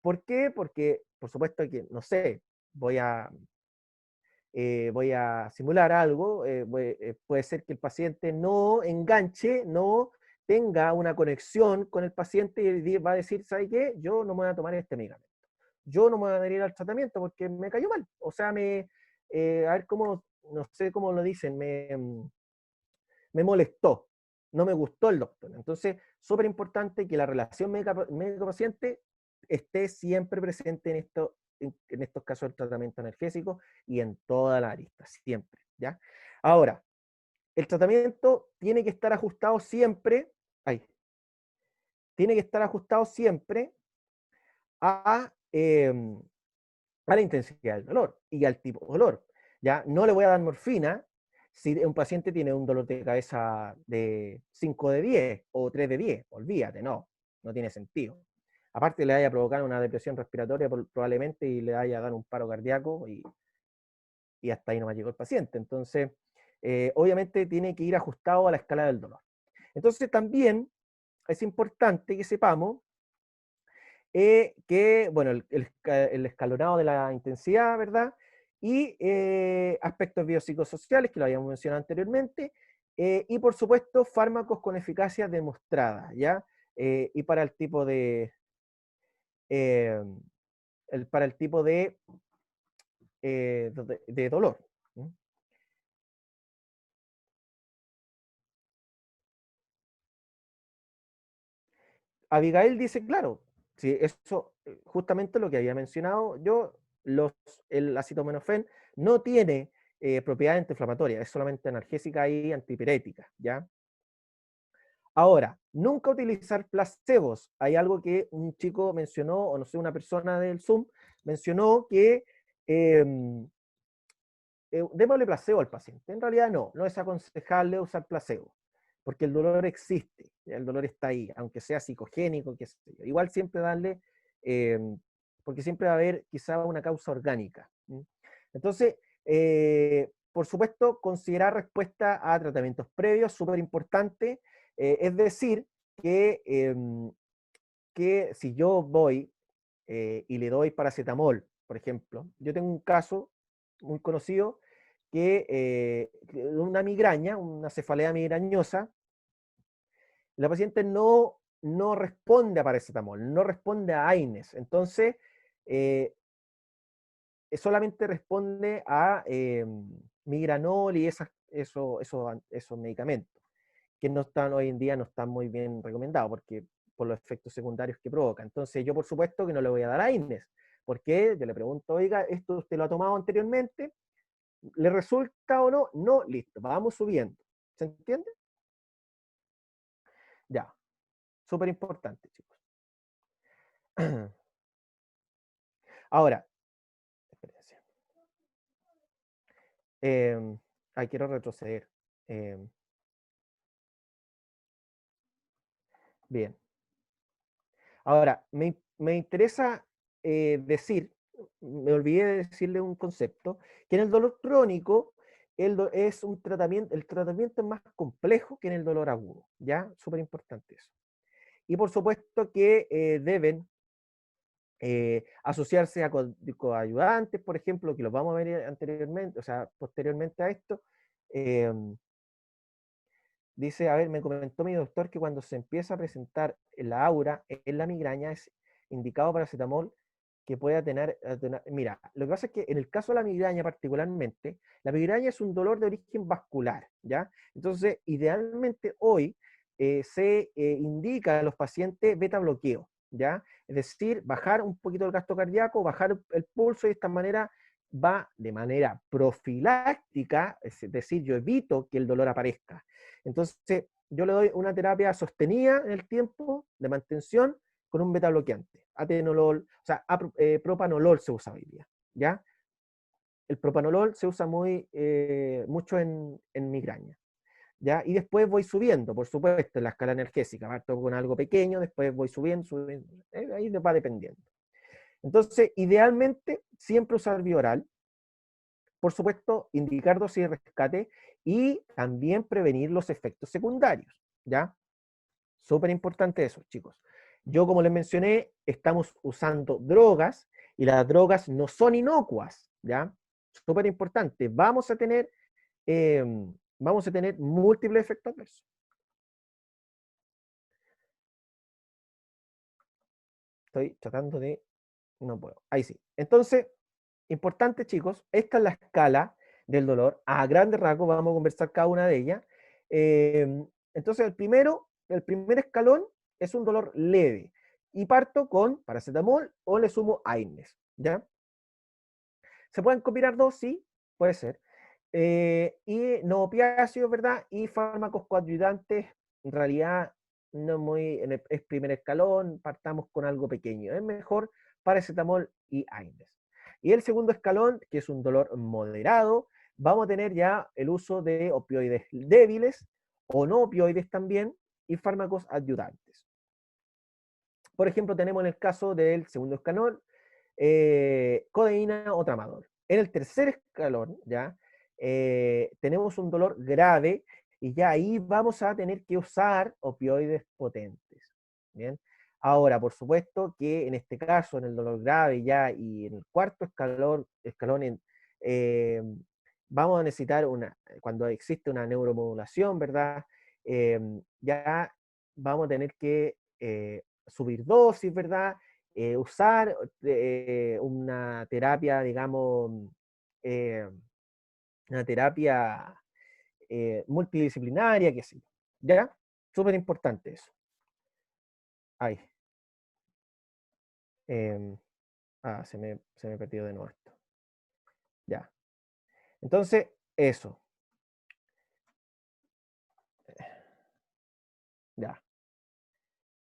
¿Por qué? Porque, por supuesto, que, no sé, voy a simular algo, puede ser que el paciente no enganche, no tenga una conexión con el paciente y va a decir, ¿sabe qué? Yo no me voy a tomar este medicamento. Yo no me voy a adherir al tratamiento porque me cayó mal. O sea, a ver cómo, no sé cómo lo dicen, me molestó, no me gustó el doctor. Entonces, súper importante que la relación médico-paciente esté siempre presente en estos casos del tratamiento analgésico y en toda la arista, siempre, ¿ya? Ahora, el tratamiento tiene que estar ajustado siempre, tiene que estar ajustado siempre a la intensidad del dolor y al tipo de dolor, ¿ya? No le voy a dar morfina si un paciente tiene un dolor de cabeza de 5 de 10 o 3 de 10, olvídate, no tiene sentido. Aparte le vaya a provocar una depresión respiratoria probablemente y le vaya a dar un paro cardíaco y hasta ahí no me llegó el paciente. Entonces, obviamente tiene que ir ajustado a la escala del dolor. Entonces también es importante que sepamos que, bueno, el escalonado de la intensidad, ¿verdad? Y aspectos biopsicosociales, que lo habíamos mencionado anteriormente, y por supuesto, fármacos con eficacia demostrada, ¿ya? Y para el tipo eh, para el tipo de dolor. ¿Mm? Abigail dice, claro, sí, eso justamente lo que había mencionado yo, el acetaminofén no tiene propiedades antiinflamatorias, es solamente analgésica y antipirética, ¿ya? Ahora, nunca utilizar placebos. Hay algo que un chico mencionó, o no sé, una persona del Zoom mencionó que démosle placebo al paciente. En realidad no es aconsejable usar placebo, porque el dolor existe, ¿ya? El dolor está ahí, aunque sea psicogénico, qué sé yo. Igual siempre darle, porque siempre va a haber quizá una causa orgánica. Entonces, por supuesto, considerar respuesta a tratamientos previos, súper importante, es decir, que si yo voy y le doy paracetamol, por ejemplo, yo tengo un caso muy conocido que una migraña, una cefalea migrañosa, la paciente no responde a paracetamol, no responde a AINES, entonces solamente responde a migranol y esos medicamentos, que no están hoy en día, no están muy bien recomendados, porque por los efectos secundarios que provoca. Entonces yo por supuesto que no le voy a dar AINES, porque yo le pregunto, oiga, ¿esto usted lo ha tomado anteriormente? ¿Le resulta o no? No, listo, vamos subiendo. ¿Se entiende? Ya, súper importante, chicos. Ahora, espérense. Quiero retroceder. Bien. Ahora, me interesa decir, me olvidé de decirle un concepto, que en el dolor crónico es un tratamiento, el tratamiento es más complejo que en el dolor agudo, ¿ya? Súper importante eso. Y por supuesto que deben asociarse a coayudantes, por ejemplo, que los vamos a ver anteriormente, o sea, posteriormente a esto. Dice, a ver, me comentó mi doctor que cuando se empieza a presentar la aura en la migraña es indicado paracetamol que pueda tener. Mira, lo que pasa es que en el caso de la migraña particularmente, la migraña es un dolor de origen vascular, ¿ya? Entonces, idealmente hoy se indica a los pacientes beta bloqueo, ¿ya? Es decir, bajar un poquito el gasto cardíaco, bajar el pulso y de esta manera va de manera profiláctica, es decir, yo evito que el dolor aparezca. Entonces, yo le doy una terapia sostenida en el tiempo de mantención con un beta bloqueante, atenolol, o sea, propanolol se usa hoy día, ¿ya? El propanolol se usa mucho en migraña, ¿ya? Y después voy subiendo, por supuesto, en la escala analgésica, parto con algo pequeño, después voy subiendo, ahí va dependiendo. Entonces, idealmente, siempre usar bioral, por supuesto, indicar dosis de rescate y también prevenir los efectos secundarios, ¿ya? Súper importante eso, chicos. Yo, como les mencioné, estamos usando drogas y las drogas no son inocuas, ¿ya? Súper importante. Vamos a tener múltiples efectos adversos. Estoy tratando de... No puedo. Ahí sí. Entonces, importante, chicos, esta es la escala del dolor. A grandes rasgos vamos a conversar cada una de ellas. Entonces, el primer escalón es un dolor leve. Y parto con paracetamol o le sumo AINES, ¿ya? ¿Se pueden combinar dos? Sí, puede ser. Y no opiáceos, ¿verdad? Y fármacos coadyuvantes, en realidad, no muy, es primer escalón, partamos con algo pequeño. Es mejor paracetamol y AINES. Y el segundo escalón, que es un dolor moderado, vamos a tener ya el uso de opioides débiles o no opioides también y fármacos adyuvantes. Por ejemplo, tenemos en el caso del segundo escalón, codeína o tramadol. En el tercer escalón, ya, tenemos un dolor grave y ya ahí vamos a tener que usar opioides potentes. ¿Bien? Ahora, por supuesto que en este caso, en el dolor grave ya y en el cuarto escalón vamos a necesitar cuando existe una neuromodulación, ¿verdad? Ya vamos a tener que subir dosis, ¿verdad? Usar una terapia, digamos, una terapia multidisciplinaria, qué sé yo. ¿Ya? Súper importante eso. Ahí. Se me perdió de nuevo esto. Ya. Entonces, eso. Ya.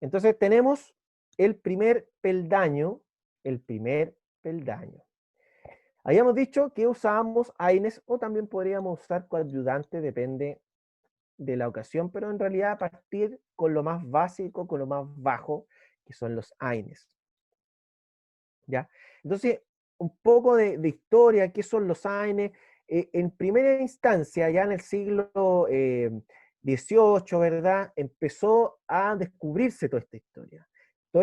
Entonces tenemos el primer peldaño. Habíamos dicho que usábamos AINES o también podríamos usar coadyuvante, depende de la ocasión, pero en realidad partir con lo más básico, con lo más bajo, que son los AINES. ¿Ya? Entonces, un poco de historia, ¿qué son los AINES? En primera instancia, ya en el siglo XVIII, ¿verdad? Empezó a descubrirse toda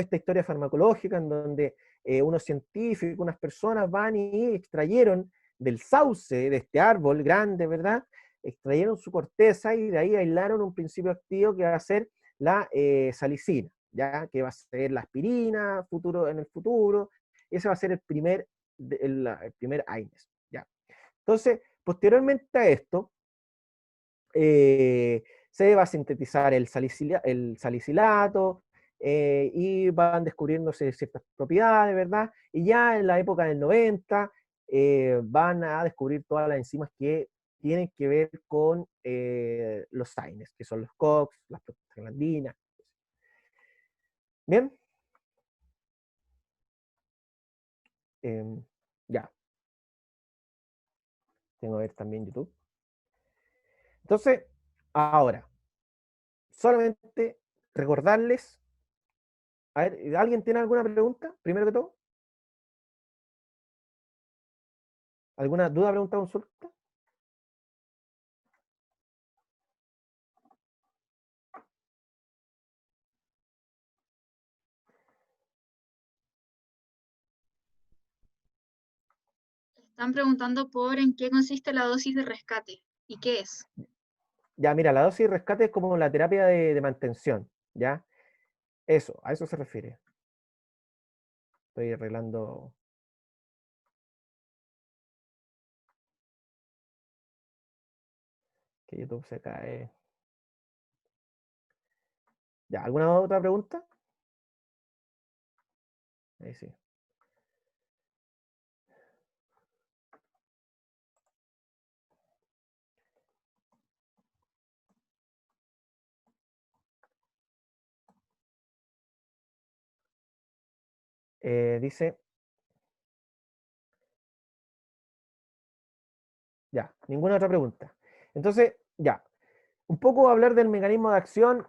esta historia farmacológica en donde unos científicos, unas personas van y extrayeron del sauce de este árbol grande, ¿verdad? Extrayeron su corteza y de ahí aislaron un principio activo que va a ser la salicina, ¿ya? Que va a ser la aspirina en el futuro. Ese va a ser el primer AINES, ¿ya? Entonces, posteriormente a esto, se va a sintetizar el salicilato, y van descubriéndose ciertas propiedades, ¿verdad? Y ya en la época del 90 van a descubrir todas las enzimas que tienen que ver con los AINES, que son los COX, las prostaglandinas. ¿Bien? Ya. Tengo que ver también YouTube. Entonces, ahora, solamente recordarles. A ver, ¿alguien tiene alguna pregunta? Primero que todo. ¿Alguna duda, pregunta, consulta? Están preguntando por en qué consiste la dosis de rescate y qué es. Ya, mira, la dosis de rescate es como la terapia de mantención, ¿ya? Eso, a eso se refiere. Estoy arreglando. Que YouTube se cae. Ya, ¿alguna otra pregunta? Ahí sí. Dice. Ya, ninguna otra pregunta. Entonces, ya, un poco hablar del mecanismo de acción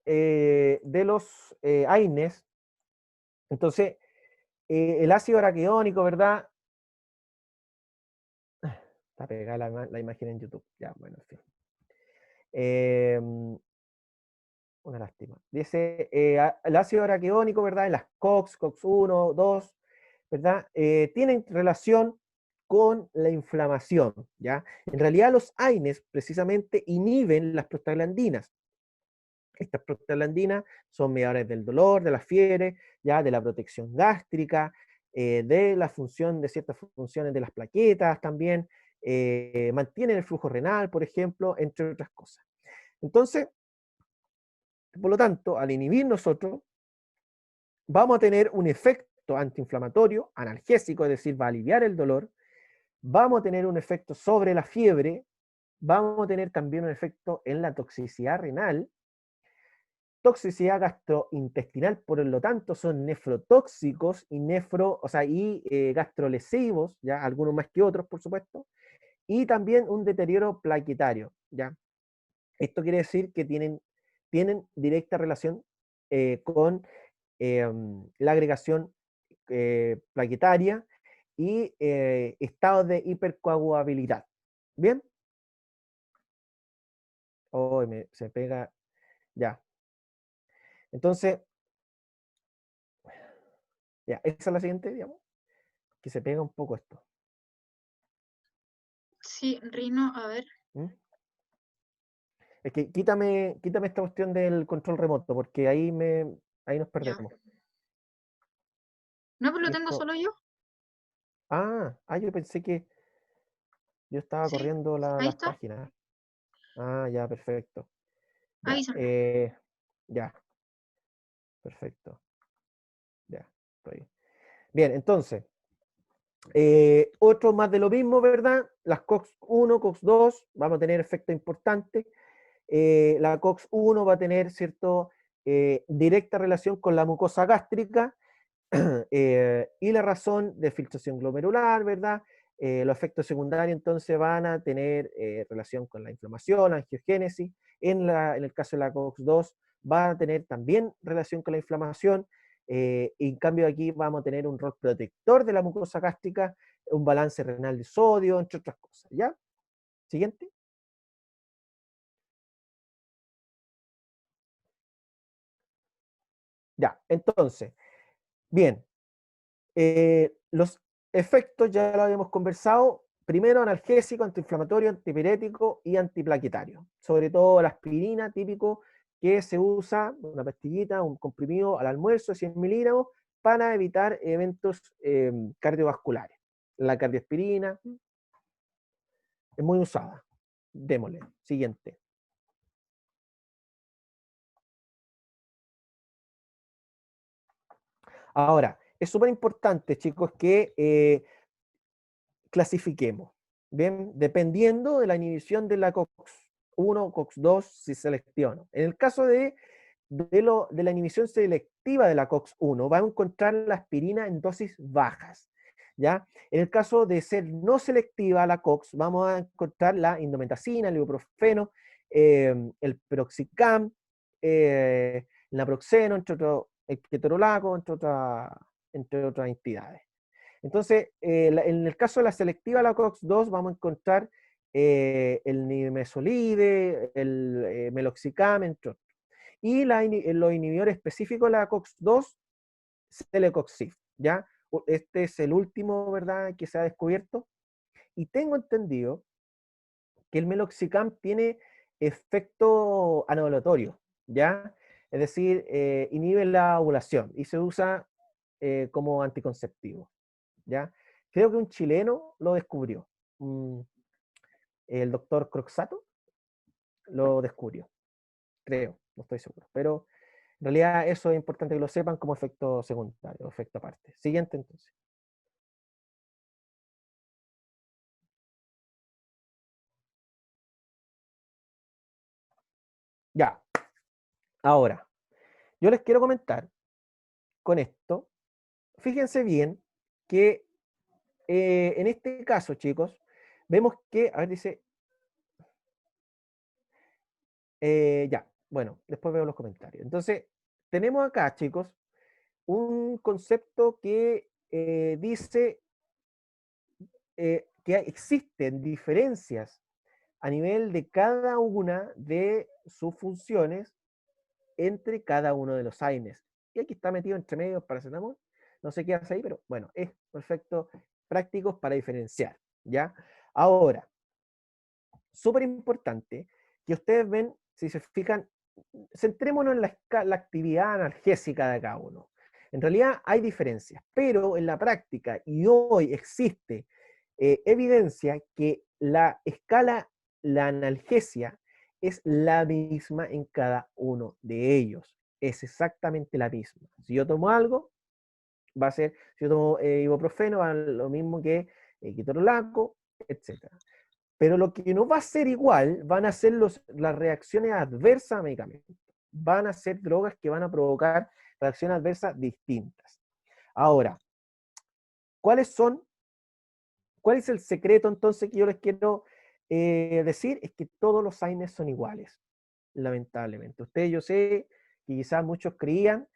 de los AINES. Entonces, el ácido araquidónico, ¿verdad? Está pegada la imagen en YouTube. Ya, bueno, en fin. Una lástima. Dice, el ácido araquidónico, ¿verdad? En las COX, COX-1, 2, ¿verdad? Tienen relación con la inflamación, ¿ya? En realidad los AINES precisamente inhiben las prostaglandinas. Estas prostaglandinas son mediadores del dolor, de la fiebre, ya de la protección gástrica, de la función de ciertas funciones de las plaquetas también, mantienen el flujo renal, por ejemplo, entre otras cosas. Entonces, por lo tanto, al inhibir nosotros, vamos a tener un efecto antiinflamatorio, analgésico, es decir, va a aliviar el dolor, vamos a tener un efecto sobre la fiebre, vamos a tener también un efecto en la toxicidad renal, toxicidad gastrointestinal, por lo tanto son nefrotóxicos y gastrolesivos, ya algunos más que otros, por supuesto, y también un deterioro plaquetario, ya. Esto quiere decir que tienen directa relación con la agregación plaquetaria y estados de hipercoagulabilidad. ¿Bien? Oh, se pega. Ya. Entonces, ya, esa es la siguiente, digamos, que se pega un poco esto. Sí, Rino, a ver. ¿Mm? Es que quítame esta cuestión del control remoto, porque ahí nos perdemos. Ya. No, pero lo tengo Listo. solo yo. Yo pensé que yo estaba Sí, corriendo ahí las está. páginas. Ya, perfecto. Ya, Avísame. ya, perfecto. Ya, estoy. Bien, entonces, otro más de lo mismo, ¿verdad? Las COX-1, COX-2, vamos a tener efectos importantes. La COX-1 va a tener, ¿cierto?, directa relación con la mucosa gástrica, y la razón de filtración glomerular, ¿verdad? Los efectos secundarios entonces van a tener relación con la inflamación, la angiogénesis En el caso de la COX-2 va a tener también relación con la inflamación, y en cambio aquí vamos a tener un rol protector de la mucosa gástrica, un balance renal de sodio, entre otras cosas, ¿ya? Siguiente. Ya, entonces, bien, los efectos ya lo habíamos conversado, primero analgésico, antiinflamatorio, antipirético y antiplaquetario, sobre todo la aspirina, típico que se usa, una pastillita, un comprimido al almuerzo, 100 miligramos, para evitar eventos cardiovasculares. La cardioaspirina es muy usada. Démosle. Siguiente. Ahora, es súper importante, chicos, que clasifiquemos, ¿bien? Dependiendo de la inhibición de la COX-1, COX-2, si selecciono. En el caso de la inhibición selectiva de la COX-1, va a encontrar la aspirina en dosis bajas, ¿ya? En el caso de ser no selectiva la COX, vamos a encontrar la indometacina, el ibuprofeno, el piroxicam, el naproxeno, entre otros, el ketorolaco, entre otras entidades. Entonces, en el caso de la selectiva, la COX-2, vamos a encontrar el nimesulide, el meloxicam, entre otros. Y los inhibidores específicos de la COX-2, celecoxib, ¿ya? Este es el último, ¿verdad?, que se ha descubierto. Y tengo entendido que el meloxicam tiene efecto anovulatorio, ¿ya? Es decir, inhibe la ovulación y se usa como anticonceptivo, ¿ya? Creo que un chileno lo descubrió. El doctor Croxato lo descubrió, creo, no estoy seguro. Pero en realidad eso es importante que lo sepan como efecto secundario, efecto aparte. Siguiente entonces. Ya, ahora, yo les quiero comentar con esto, fíjense bien que en este caso, chicos, vemos que, a ver, dice, ya, bueno, después veo los comentarios. Entonces, tenemos acá, chicos, un concepto que dice que existen diferencias a nivel de cada una de sus funciones entre cada uno de los AINES. Y aquí está metido entre medio paracetamol, no sé qué hace ahí, pero bueno, es perfecto, prácticos para diferenciar, ¿ya? Ahora, súper importante que ustedes ven, si se fijan, centrémonos en la actividad analgésica de cada uno. En realidad hay diferencias, pero en la práctica, y hoy existe evidencia que la escala, la analgesia, es la misma en cada uno de ellos. Es exactamente la misma. Si yo tomo algo, va a ser, si yo tomo ibuprofeno, va a ser lo mismo que ketorolaco, etc. Pero lo que no va a ser igual van a ser las reacciones adversas a medicamentos. Van a ser drogas que van a provocar reacciones adversas distintas. Ahora, ¿cuál es el secreto entonces que yo les quiero decir? Es que todos los AINES son iguales, lamentablemente. Ustedes, yo sé que quizás muchos creían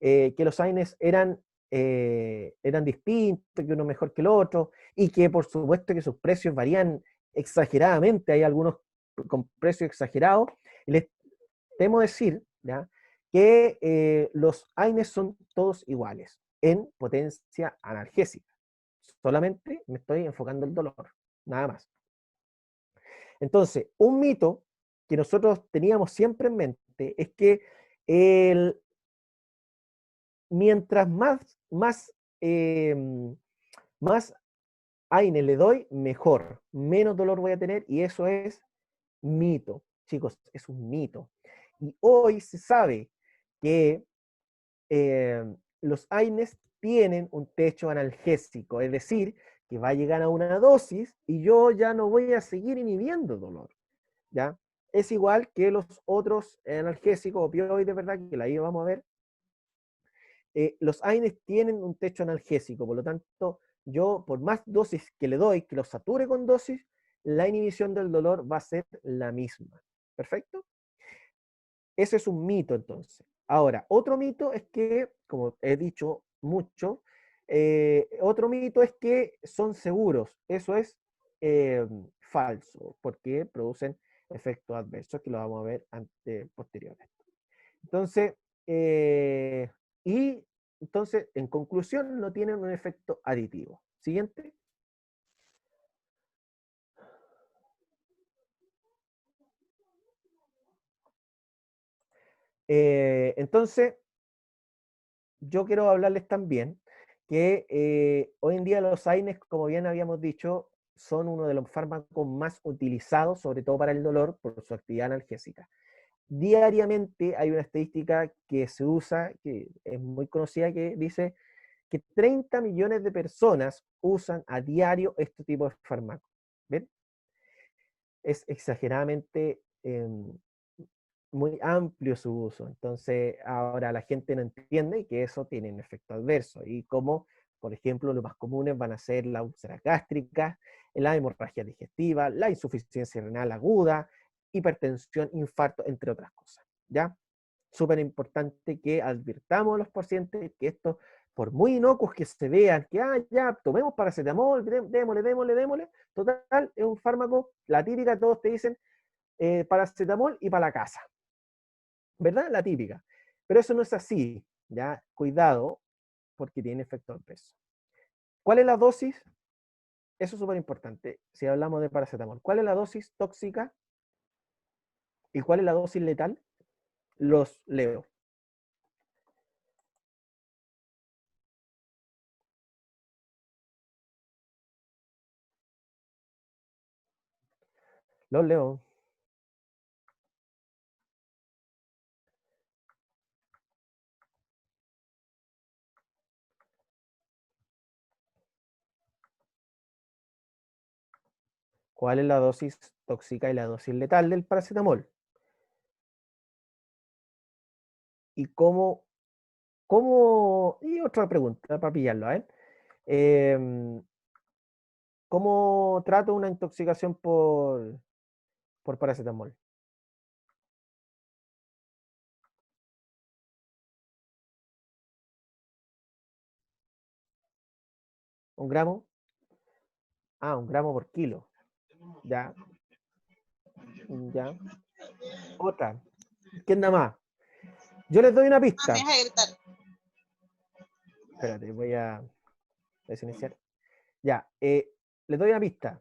que los AINES eran distintos, que uno mejor que el otro, y que por supuesto que sus precios varían exageradamente, hay algunos con precios exagerados, y les temo decir, ¿ya?, que los AINES son todos iguales en potencia analgésica. Solamente me estoy enfocando en el dolor, nada más. Entonces, un mito que nosotros teníamos siempre en mente es que mientras más AINE le doy, mejor, menos dolor voy a tener, y eso es mito, chicos, es un mito. Y hoy se sabe que los AINES tienen un techo analgésico, es decir, que va a llegar a una dosis y yo ya no voy a seguir inhibiendo dolor, ¿ya? Es igual que los otros analgésicos, opioides, ¿verdad? Que ahí vamos a ver. Los AINES tienen un techo analgésico, por lo tanto, yo por más dosis que le doy, que lo sature con dosis, la inhibición del dolor va a ser la misma. ¿Perfecto? ese es un mito entonces. Ahora, otro mito es que, como he dicho mucho, otro mito es que son seguros. Eso es falso, porque producen efectos adversos, que lo vamos a ver posterior a esto. Entonces, entonces, en conclusión, no tienen un efecto aditivo. Siguiente. Entonces, yo quiero hablarles también que hoy en día los AINES, como bien habíamos dicho, son uno de los fármacos más utilizados, sobre todo para el dolor, por su actividad analgésica. Diariamente hay una estadística que se usa, que es muy conocida, que dice que 30 millones de personas usan a diario este tipo de fármacos. ¿Ven? Es exageradamente muy amplio su uso. Entonces, ahora la gente no entiende que eso tiene un efecto adverso. Y como, por ejemplo, los más comunes van a ser la úlcera gástrica, la hemorragia digestiva, la insuficiencia renal aguda, hipertensión, infarto, entre otras cosas. ¿Ya? Súper importante que advirtamos a los pacientes que esto, por muy inocuos que se vean, que ya, tomemos paracetamol, démosle, total, es un fármaco, la típica, todos te dicen paracetamol y para la casa. ¿Verdad? La típica. Pero eso no es así, ¿ya? Cuidado, porque tiene efecto adverso. ¿Cuál es la dosis? Eso es súper importante, si hablamos de paracetamol. ¿Cuál es la dosis tóxica? ¿Y cuál es la dosis letal? Los leo. Los leo. ¿Cuál es la dosis tóxica y la dosis letal del paracetamol? Y y otra pregunta para pillarlo, ¿eh? ¿Cómo trato una intoxicación por paracetamol? ¿Un gramo? Ah, 1 gramo por kilo. Ya, ya. Otra. ¿Quién da más? Yo les doy una pista. Espérate, voy a desiniciar. Ya, les doy una pista.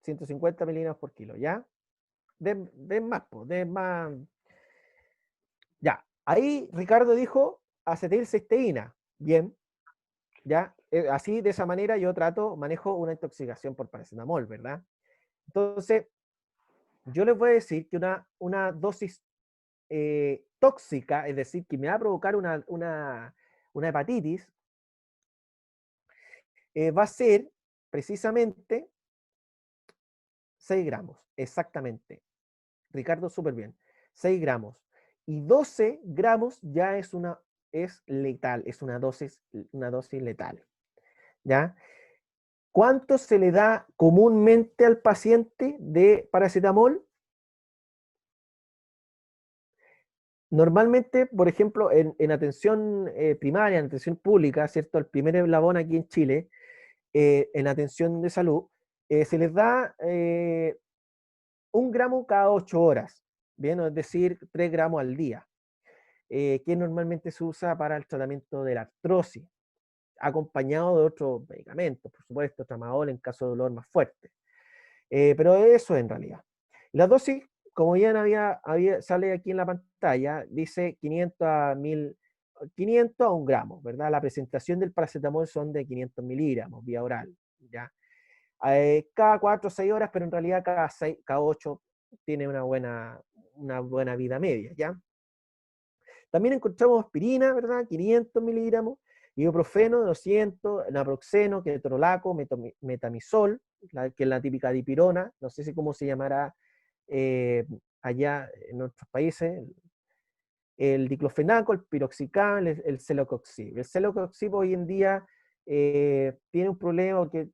150 miligramos por kilo, ¿ya? Den más, den más. Ya, ahí Ricardo dijo acetilcisteína. Bien, ya. Así, de esa manera, yo manejo una intoxicación por paracetamol, ¿verdad? Entonces, yo les voy a decir que una dosis tóxica, es decir, que me va a provocar una hepatitis, va a ser precisamente 6 gramos, exactamente. Ricardo, súper bien. 6 gramos. Y 12 gramos ya es letal, es una dosis letal. ¿Ya? ¿Cuánto se le da comúnmente al paciente de paracetamol? Normalmente, por ejemplo, en atención primaria, en atención pública, ¿cierto? El primer eslabón aquí en Chile, en atención de salud, se les da 1 gramo cada 8 horas, ¿bien? Es decir, 3 gramos al día, que normalmente se usa para el tratamiento de la artrosis, acompañado de otros medicamentos, por supuesto, tramadol en caso de dolor más fuerte. Pero eso en realidad. La dosis, como ya sale aquí en la pantalla, dice 500 a 1 gramo, ¿verdad? La presentación del paracetamol son de 500 miligramos vía oral, ¿ya? Cada 4 o 6 horas, pero en realidad cada 8 tiene una buena vida media, ¿ya? También encontramos aspirina, ¿verdad? 500 miligramos, ibuprofeno 200, naproxeno, ketorolaco, metamizol, que es la típica dipirona, no sé si cómo se llamará allá en otros países, el diclofenaco, el piroxicam, el celecoxib. El celecoxib hoy en día tiene un problema que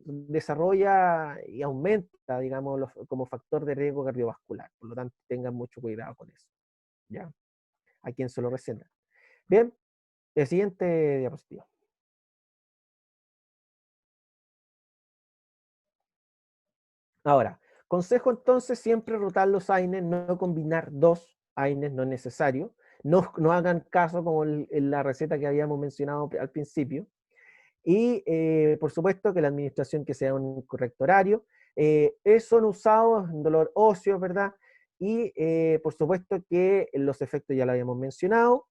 desarrolla y aumenta, digamos, como factor de riesgo cardiovascular. Por lo tanto, tengan mucho cuidado con eso, ¿ya? A quien se lo receta. Bien, el siguiente diapositiva. Ahora, consejo entonces siempre rotar los AINES, no combinar dos AINES, no es necesario. No hagan caso como en la receta que habíamos mencionado al principio. Y por supuesto que la administración que sea un correcto horario. Son usados en dolor óseo, ¿verdad? Y por supuesto que los efectos ya lo habíamos mencionado.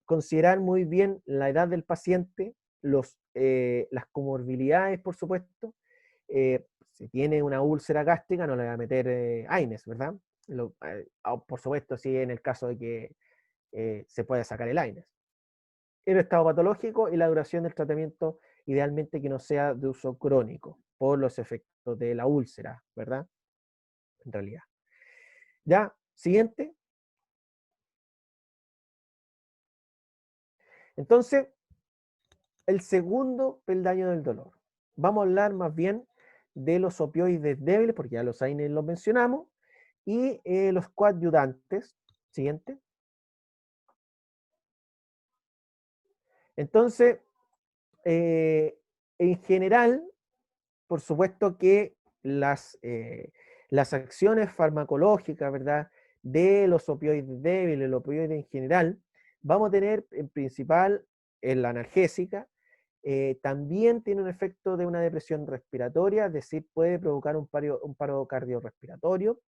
Considerar muy bien la edad del paciente, las comorbilidades, por supuesto. Si tiene una úlcera gástrica, no le va a meter AINES, ¿verdad? Por supuesto, sí, en el caso de que se pueda sacar el AINES. El estado patológico y la duración del tratamiento, idealmente que no sea de uso crónico, por los efectos de la úlcera, ¿verdad? En realidad. Ya, siguiente. Entonces, el segundo peldaño del dolor. Vamos a hablar más bien de los opioides débiles, porque ya los AINES los mencionamos, y los coadyuvantes. Siguiente. Entonces, en general, por supuesto que las acciones farmacológicas, ¿verdad?, de los opioides débiles, los opioides en general, vamos a tener en principal en la analgésica. También tiene un efecto de una depresión respiratoria, es decir, puede provocar un paro cardiorrespiratorio.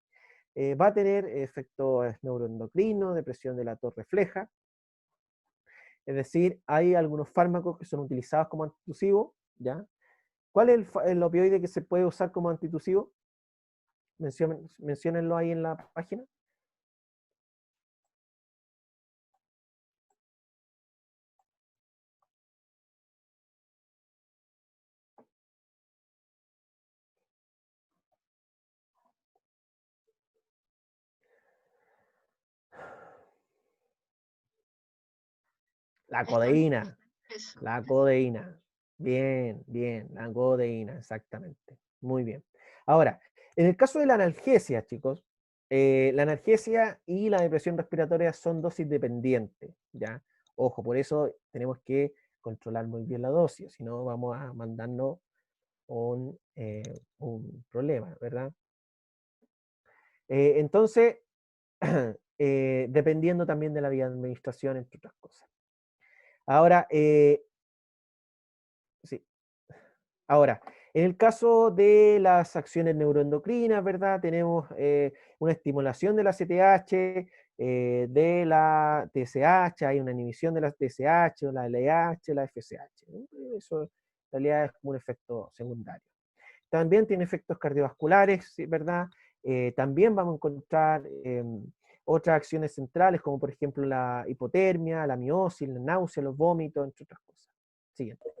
Va a tener efectos neuroendocrinos, depresión de la torre refleja. Es decir, hay algunos fármacos que son utilizados como antitusivos, ¿ya? ¿Cuál es el opioide que se puede usar como antitusivo? Menciónenlo ahí en la página. La codeína. Eso. La codeína. Bien, bien, la codeína, exactamente. Muy bien. Ahora, en el caso de la analgesia, chicos, la analgesia y la depresión respiratoria son dosis dependientes, ¿ya? Ojo, por eso tenemos que controlar muy bien la dosis, si no vamos a mandarnos un problema, ¿verdad? Entonces, dependiendo también de la vía de administración, entre otras cosas. Ahora, sí. Ahora, en el caso de las acciones neuroendocrinas, ¿verdad? Tenemos una estimulación de la CTH, de la TSH, hay una inhibición de la TSH, la LH, la FSH, ¿no? Eso en realidad es como un efecto secundario. También tiene efectos cardiovasculares, ¿sí? ¿Verdad? También vamos a encontrar otras acciones centrales, como por ejemplo la hipotermia, la miosis, la náusea, los vómitos, entre otras cosas. Siguiente.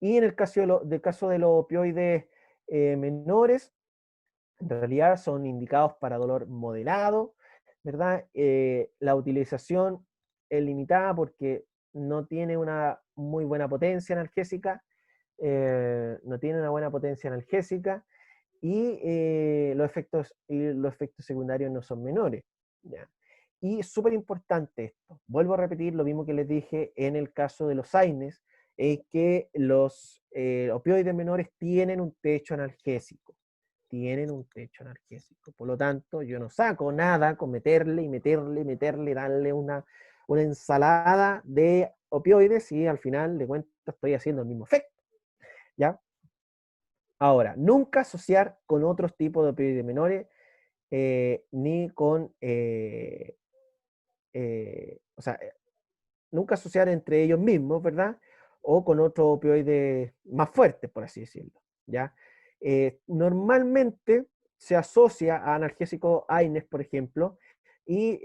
Y en el caso de los opioides menores, en realidad son indicados para dolor moderado, ¿verdad? La utilización es limitada porque no tiene una muy buena potencia analgésica, no tiene una buena potencia analgésica y los efectos secundarios no son menores, ¿ya? Y súper importante esto, vuelvo a repetir lo mismo que les dije en el caso de los AINES, es que los opioides menores tienen un techo analgésico, por lo tanto yo no saco nada con meterle, darle una ensalada de opioides y al final de cuentas estoy haciendo el mismo efecto, ¿ya? Ahora, nunca asociar con otros tipos de opioides menores, ni con, o sea, nunca asociar entre ellos mismos, ¿verdad? O con otros opioides más fuertes, por así decirlo, ¿ya? Normalmente se asocia a analgésicos AINES, por ejemplo, y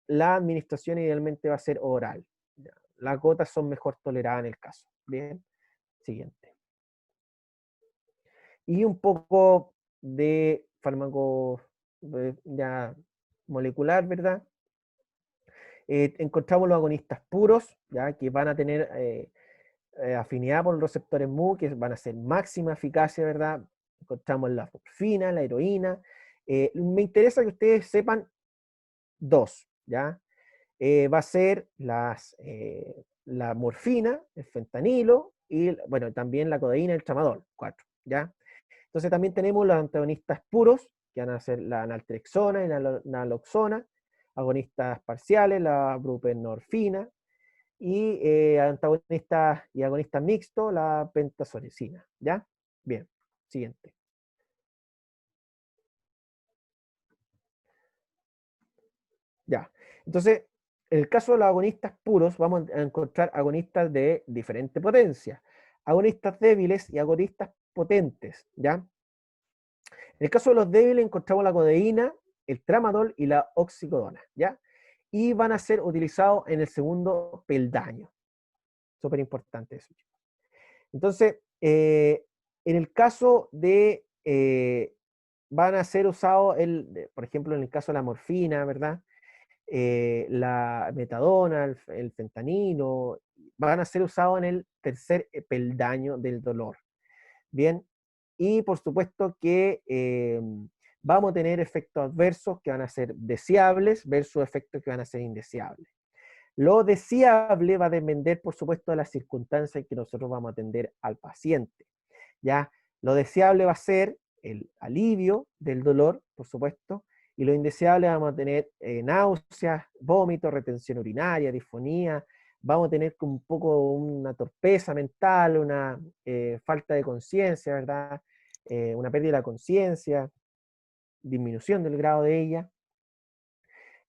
la administración idealmente va a ser oral, ¿ya? Las gotas son mejor toleradas en el caso. Bien, siguiente. Y un poco de fármaco ya molecular, ¿verdad? Encontramos los agonistas puros, ¿ya? Que van a tener afinidad por los receptores mu, que van a ser máxima eficacia, ¿verdad? Encontramos la morfina, la heroína. Me interesa que ustedes sepan dos, ¿ya? Va a ser la morfina, el fentanilo, y bueno, también la codeína y el tramadol, 4, ¿ya? Entonces también tenemos los antagonistas puros, que van a ser la naltrexona y la naloxona, agonistas parciales, la buprenorfina, y antagonistas y agonistas mixtos, la pentazolicina, ¿ya? Bien, siguiente. Ya, entonces, en el caso de los agonistas puros, vamos a encontrar agonistas de diferente potencia, agonistas débiles y agonistas potentes, ¿ya? En el caso de los débiles encontramos la codeína, el tramadol y la oxicodona, ¿ya? Y van a ser utilizados en el segundo peldaño. Súper importante eso. Entonces, en el caso de, van a ser usados, por ejemplo, en el caso de la morfina, ¿verdad? La metadona, el fentanilo, van a ser usados en el tercer peldaño del dolor. Bien, y por supuesto que vamos a tener efectos adversos que van a ser deseables versus efectos que van a ser indeseables. Lo deseable va a depender, por supuesto, de las circunstancias en que nosotros vamos a atender al paciente. ¿Ya? Lo deseable va a ser el alivio del dolor, por supuesto, y lo indeseable vamos a tener náuseas, vómitos, retención urinaria, disfonía, vamos a tener un poco una torpeza mental, una falta de conciencia, ¿verdad? Una pérdida de la conciencia, disminución del grado de ella.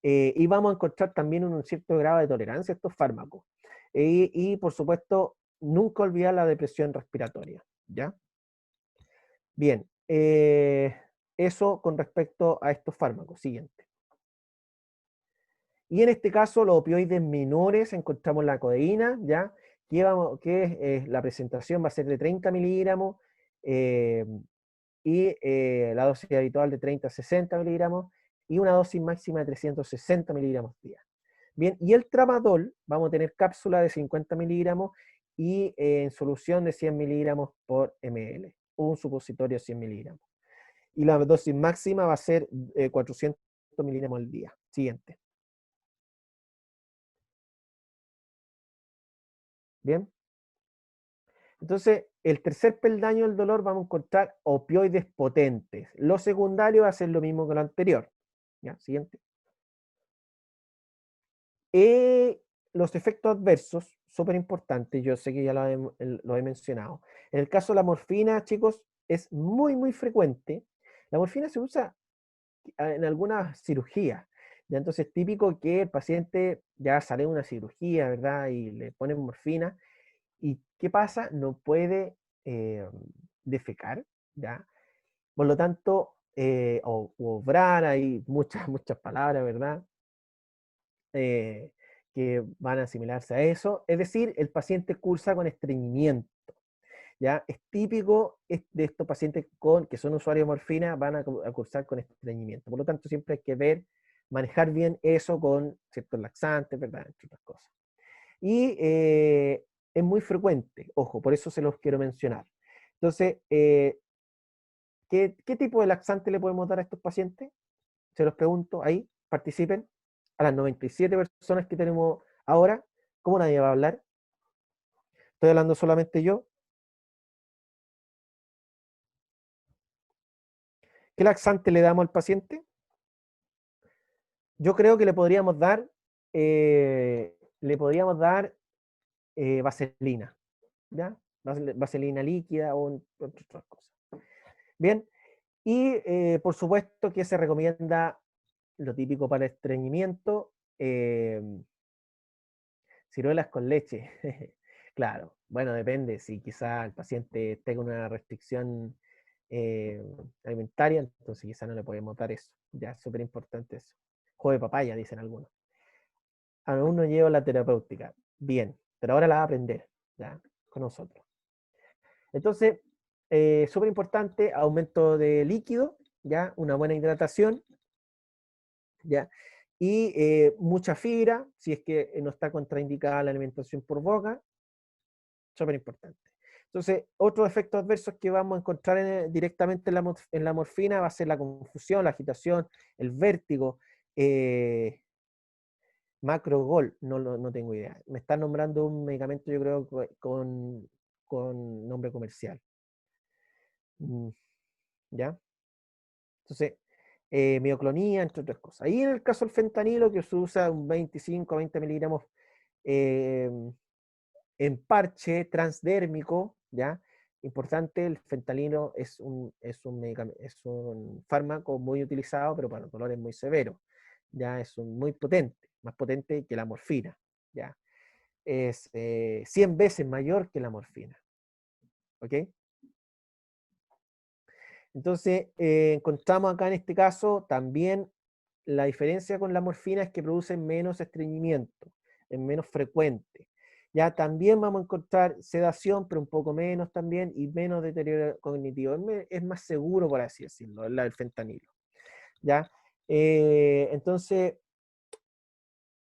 Y vamos a encontrar también un cierto grado de tolerancia a estos fármacos. Y por supuesto, nunca olvidar la depresión respiratoria, ¿ya? Bien, eso con respecto a estos fármacos. Siguiente. Y en este caso, los opioides menores, encontramos la codeína, ¿ya? Que la presentación va a ser de 30 miligramos y la dosis habitual de 30 a 60 miligramos y una dosis máxima de 360 miligramos día. Bien, y el tramadol, vamos a tener cápsula de 50 miligramos y en solución de 100 miligramos por ml, un supositorio de 100 miligramos. Y la dosis máxima va a ser 400 miligramos al día. Siguiente. Bien. Entonces, el tercer peldaño del dolor vamos a encontrar opioides potentes. Lo secundario va a ser lo mismo que lo anterior. ¿Ya? Siguiente. Los efectos adversos, súper importantes, yo sé que ya lo he mencionado. En el caso de la morfina, chicos, es muy, muy frecuente. La morfina se usa en algunas cirugías. ¿Ya? Entonces es típico que el paciente ya sale de una cirugía, ¿verdad? Y le ponen morfina. ¿Y qué pasa? No puede defecar, ¿ya? Por lo tanto, o obrar, hay muchas, muchas palabras, ¿verdad? Que van a asimilarse a eso. Es decir, el paciente cursa con estreñimiento, ¿ya? Es típico de estos pacientes que son usuarios de morfina, van a cursar con estreñimiento. Por lo tanto, siempre hay que manejar bien eso con ciertos laxantes, ¿verdad? Entre otras cosas. Y es muy frecuente, ojo, por eso se los quiero mencionar. Entonces, ¿qué tipo de laxante le podemos dar a estos pacientes? Se los pregunto ahí, participen. A las 97 personas que tenemos ahora, ¿cómo nadie va a hablar? ¿Estoy hablando solamente yo? ¿Qué laxante le damos al paciente? Yo creo que le podríamos dar vaselina, ¿ya? Vaselina líquida o otras cosas. Bien, y por supuesto que se recomienda lo típico para estreñimiento, ciruelas con leche. Claro, bueno, depende, si quizá el paciente tenga una restricción alimentaria, entonces quizá no le podemos dar eso. Ya, es súper importante eso. Jugo de papaya, dicen algunos. Aún no llevo la terapéutica. Bien, pero ahora la va a aprender, ya, con nosotros. Entonces, súper importante, aumento de líquido, ya, una buena hidratación, ya, Y mucha fibra, si es que no está contraindicada la alimentación por boca, súper importante. Entonces, otros efectos adversos que vamos a encontrar directamente en la morfina va a ser la confusión, la agitación, el vértigo, macrogol, no tengo idea. Me están nombrando un medicamento, yo creo, con nombre comercial. ¿Ya? Entonces, mioclonía, entre otras cosas. Ahí en el caso del fentanilo, que se usa un 25 a 20 miligramos en parche transdérmico, ¿ya? Importante, el fentanilo es un fármaco muy utilizado, pero para dolores muy severos, ¿ya? Es muy potente, más potente que la morfina, ¿ya? Es 100 veces mayor que la morfina, ¿ok? Entonces, encontramos acá en este caso también la diferencia con la morfina es que produce menos estreñimiento, es menos frecuente. Ya también vamos a encontrar sedación, pero un poco menos también, y menos deterioro cognitivo. Es más seguro, por así decirlo, la del fentanilo. ¿Ya? Entonces,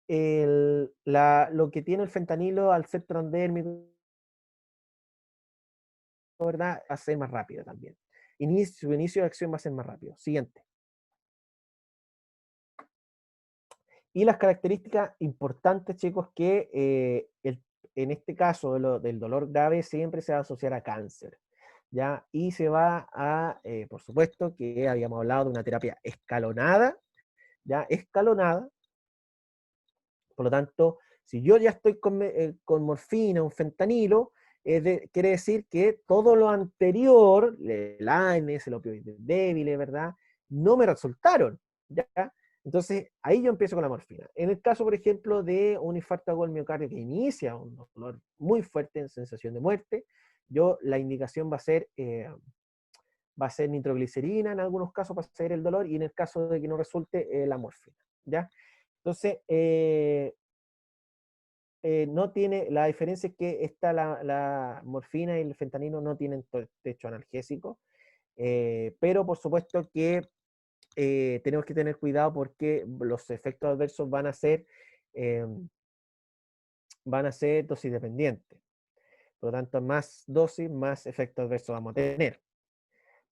lo que tiene el fentanilo al ser transdérmico, ¿verdad? Va a ser más rápido también. Su inicio de acción va a ser más rápido. Siguiente. Y las características importantes, chicos, que en este caso del dolor grave siempre se va a asociar a cáncer, ¿ya? Y se va a, por supuesto, que habíamos hablado de una terapia escalonada, ¿ya? Escalonada. Por lo tanto, si yo ya estoy con morfina, un fentanilo, quiere decir que todo lo anterior, el ANS, el opioide débil, ¿verdad? No me resultaron, ¿ya? Entonces, ahí yo empiezo con la morfina. En el caso, por ejemplo, de un infarto agudo del miocardio que inicia un dolor muy fuerte en sensación de muerte, la indicación va a ser nitroglicerina en algunos casos para hacer el dolor, y en el caso de que no resulte, la morfina, ¿ya? Entonces, no tiene, la diferencia es que la morfina y el fentanilo no tienen techo analgésico, pero por supuesto que tenemos que tener cuidado porque los efectos adversos van a ser dosis dependientes. Por lo tanto, más dosis, más efectos adversos vamos a tener.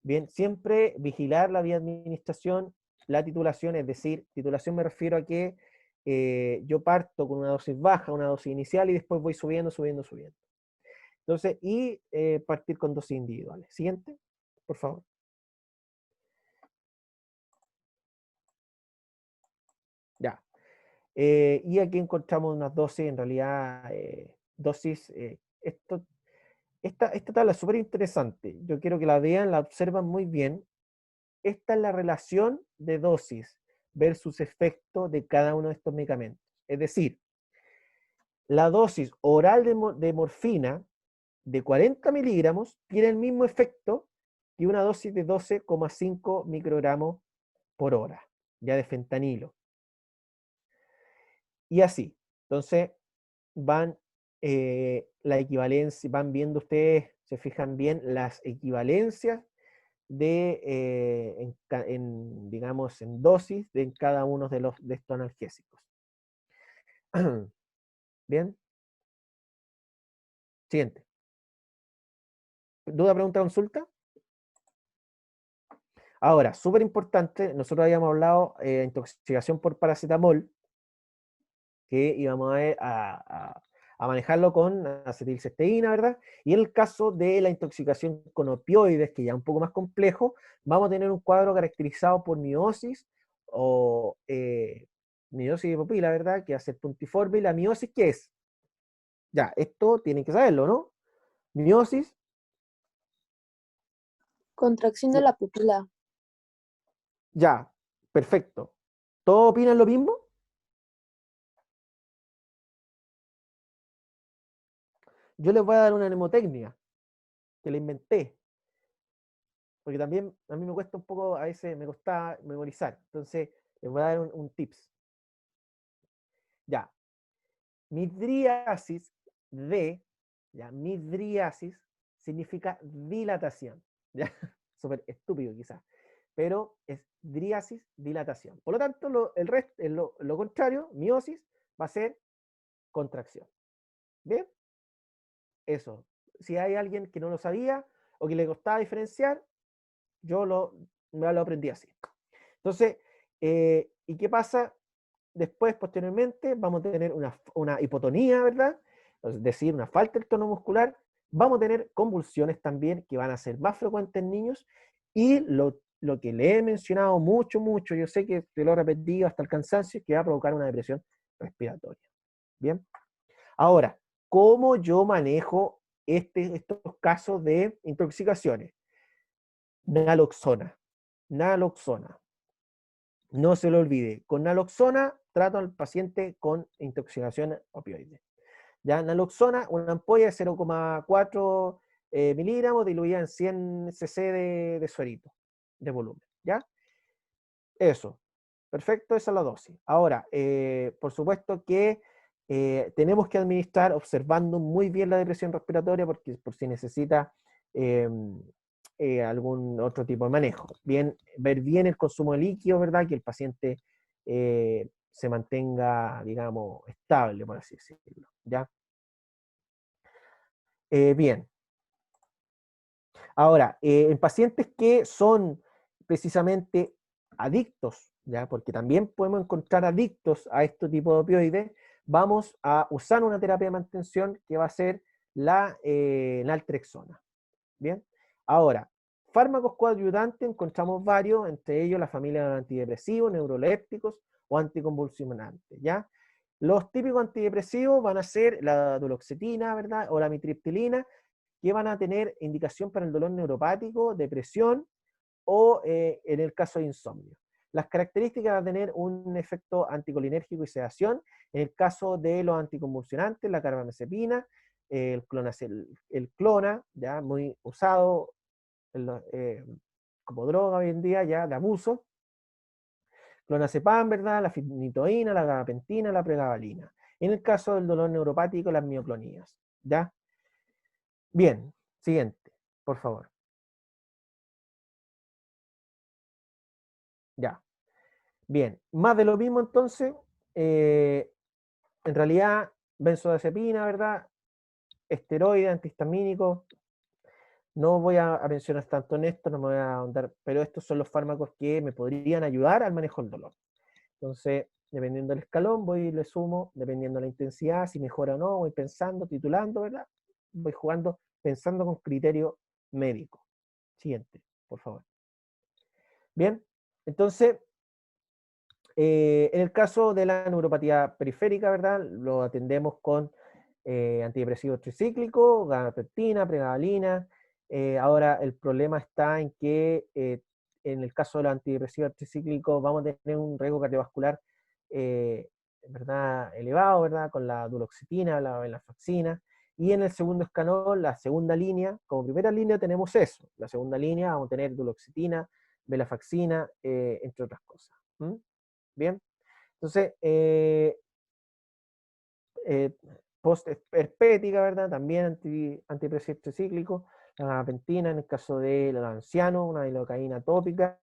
Bien, siempre vigilar la vía de administración, la titulación, es decir, titulación me refiero a que yo parto con una dosis baja, una dosis inicial, y después voy subiendo. Entonces, y partir con dosis individuales. Siguiente, por favor. Ya. Y aquí encontramos unas dosis, en realidad, esta tabla es súper interesante. Yo quiero que la vean, la observan muy bien. Esta es la relación de dosis versus efecto de cada uno de estos medicamentos. Es decir, la dosis oral de morfina de 40 miligramos tiene el mismo efecto que una dosis de 12,5 microgramos por hora, ya de fentanilo. Y así. Entonces, la equivalencia, van viendo ustedes, se fijan bien las equivalencias digamos, en dosis en cada uno de estos analgésicos. Bien. Siguiente. ¿Duda, pregunta, consulta? Ahora, súper importante, nosotros habíamos hablado de intoxicación por paracetamol, que íbamos a manejarlo con acetilcisteína, ¿verdad? Y en el caso de la intoxicación con opioides, que ya es un poco más complejo, vamos a tener un cuadro caracterizado por miosis o miosis de pupila, ¿verdad? Que hace el puntiforme. ¿Y la miosis qué es? Ya, esto tienen que saberlo, ¿no? Miosis. Contracción de la pupila. Ya, perfecto. ¿Todos opinan lo mismo? Yo les voy a dar una mnemotecnia que la inventé, porque también a mí me cuesta un poco, a veces me costaba memorizar. Entonces, les voy a dar un tips. Ya, midriasis midriasis significa dilatación. ¿Ya? Súper estúpido quizás. pero es driasis, dilatación. Por lo tanto, lo contrario, miosis, va a ser contracción. ¿Bien? Eso. Si hay alguien que no lo sabía o que le costaba diferenciar, me lo aprendí así. Entonces, ¿y qué pasa? Después, posteriormente, vamos a tener una hipotonía, ¿verdad? Es decir, una falta del tono muscular. Vamos a tener convulsiones también, que van a ser más frecuentes en niños. Y lo que le he mencionado mucho, yo sé que te lo he repetido hasta el cansancio, que va a provocar una depresión respiratoria. ¿Bien? Ahora, ¿cómo yo manejo estos casos de intoxicaciones? Naloxona. Naloxona. No se lo olvide. Con naloxona trato al paciente con intoxicación opioide. Ya, naloxona, una ampolla de 0,4 miligramos diluida en 100 cc de suerito, de volumen. ¿Ya? Eso. Perfecto, esa es la dosis. Ahora, por supuesto que tenemos que administrar observando muy bien la depresión respiratoria porque por si necesita algún otro tipo de manejo. Ver bien el consumo de líquido, ¿verdad? Que el paciente se mantenga, digamos, estable, por así decirlo. ¿Ya? Bien. Ahora, en pacientes que son precisamente adictos, ¿ya? Porque también podemos encontrar adictos a este tipo de opioides, vamos a usar una terapia de mantención que va a ser la naltrexona. ¿Bien? Ahora, fármacos coadyuvantes encontramos varios, entre ellos la familia de antidepresivos, neurolépticos o anticonvulsionantes, ¿ya? Los típicos antidepresivos van a ser la duloxetina, ¿verdad? O la mitriptilina, que van a tener indicación para el dolor neuropático, depresión o en el caso de insomnio. Las características van a tener un efecto anticolinérgico y sedación. En el caso de los anticonvulsionantes, la carbamazepina, el clona, ya muy usado como droga hoy en día, ya de abuso. Clonazepam, ¿verdad? La fenitoína, la gabapentina, la pregabalina. En el caso del dolor neuropático, las mioclonías, ¿ya? Bien, siguiente, por favor. Ya. Bien, más de lo mismo entonces, en realidad, benzodiazepina, ¿verdad? Esteroide, antihistamínico. No voy a mencionar tanto en esto, no me voy a ahondar, pero estos son los fármacos que me podrían ayudar al manejo del dolor. Entonces, dependiendo del escalón, voy y le sumo, dependiendo de la intensidad, si mejora o no, voy pensando, titulando, ¿verdad? Voy jugando, pensando con criterio médico. Siguiente, por favor. Bien, entonces, en el caso de la neuropatía periférica, ¿verdad? Lo atendemos con antidepresivos tricíclicos, gabapentina, pregabalina. Ahora, el problema está en que en el caso de los antidepresivos tricíclicos vamos a tener un riesgo cardiovascular ¿verdad? Elevado, ¿verdad? Con la duloxetina, la venlafaxina. Y en el segundo escalón, la segunda línea, como primera línea tenemos eso. La segunda línea vamos a tener duloxetina, venlafaxina, entre otras cosas. Bien, entonces, post-herpética, ¿verdad? También antidepresivo tricíclico, la gabapentina en el caso de los ancianos, una lidocaína tópica.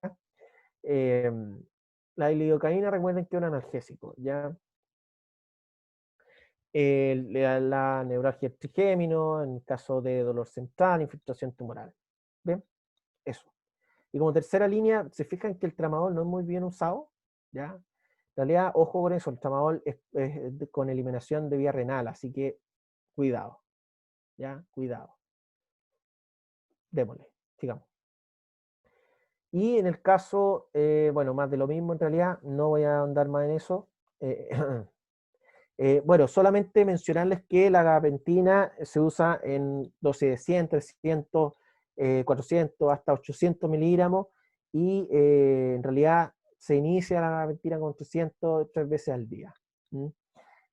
La lidocaína, recuerden que es un analgésico, ¿ya? La neuralgia trigémino, en el caso de dolor central, infiltración tumoral. ¿Bien? Eso. Y como tercera línea, se fijan que el tramadol no es muy bien usado, ¿ya? En realidad, ojo con eso, el tramadol es con eliminación de vía renal, así que cuidado, ¿ya? Cuidado. Démosle, sigamos. Y en el caso, bueno, más de lo mismo en realidad, no voy a andar más en eso. Bueno, solamente mencionarles que la gabapentina se usa en dosis de 100, 300, 400, hasta 800 miligramos, y en realidad se inicia la gabapentina con 300 3 veces al día.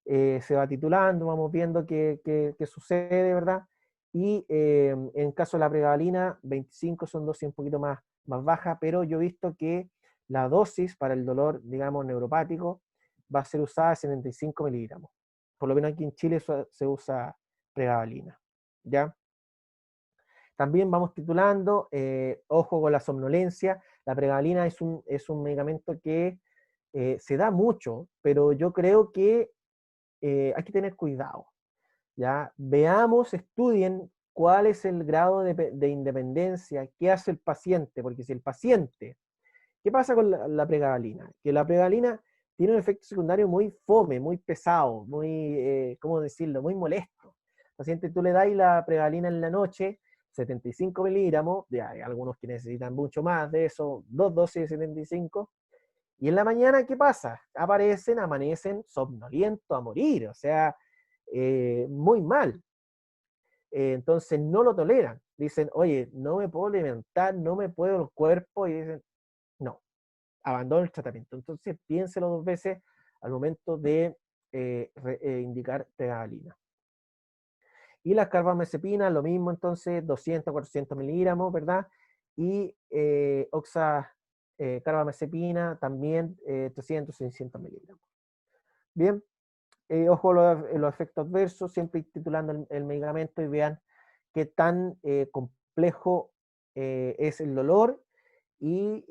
Se va titulando, vamos viendo qué sucede, ¿verdad? Y en caso de la pregabalina, 25 son dosis un poquito más bajas, pero yo he visto que la dosis para el dolor, digamos, neuropático, va a ser usada 75 miligramos. Por lo menos aquí en Chile se usa pregabalina, ¿ya? También vamos titulando, ojo con la somnolencia la pregabalina es un medicamento que se da mucho, pero yo creo que hay que tener cuidado. ¿Ya? Veamos, estudien cuál es el grado de independencia, qué hace el paciente, porque si el paciente, ¿qué pasa con la pregabalina? Que la pregabalina tiene un efecto secundario muy fome, muy pesado, muy, ¿cómo decirlo?, muy molesto. Al paciente tú le das la pregabalina en la noche, 75 miligramos, hay algunos que necesitan mucho más de eso, 2 dosis de 75, y en la mañana, ¿qué pasa? Amanecen somnolientos a morir, o sea, muy mal. Entonces no lo toleran. Dicen, oye, no me puedo alimentar, no me puedo el cuerpo, y dicen, no, abandono el tratamiento. Entonces piénselo 2 veces al momento de indicar pregabalina. Y las carbamazepina, lo mismo entonces, 200, 400 miligramos, ¿verdad? Y carbamazepina también 300, 600 miligramos. Bien, ojo los efectos adversos, siempre titulando el medicamento y vean qué tan complejo es el dolor y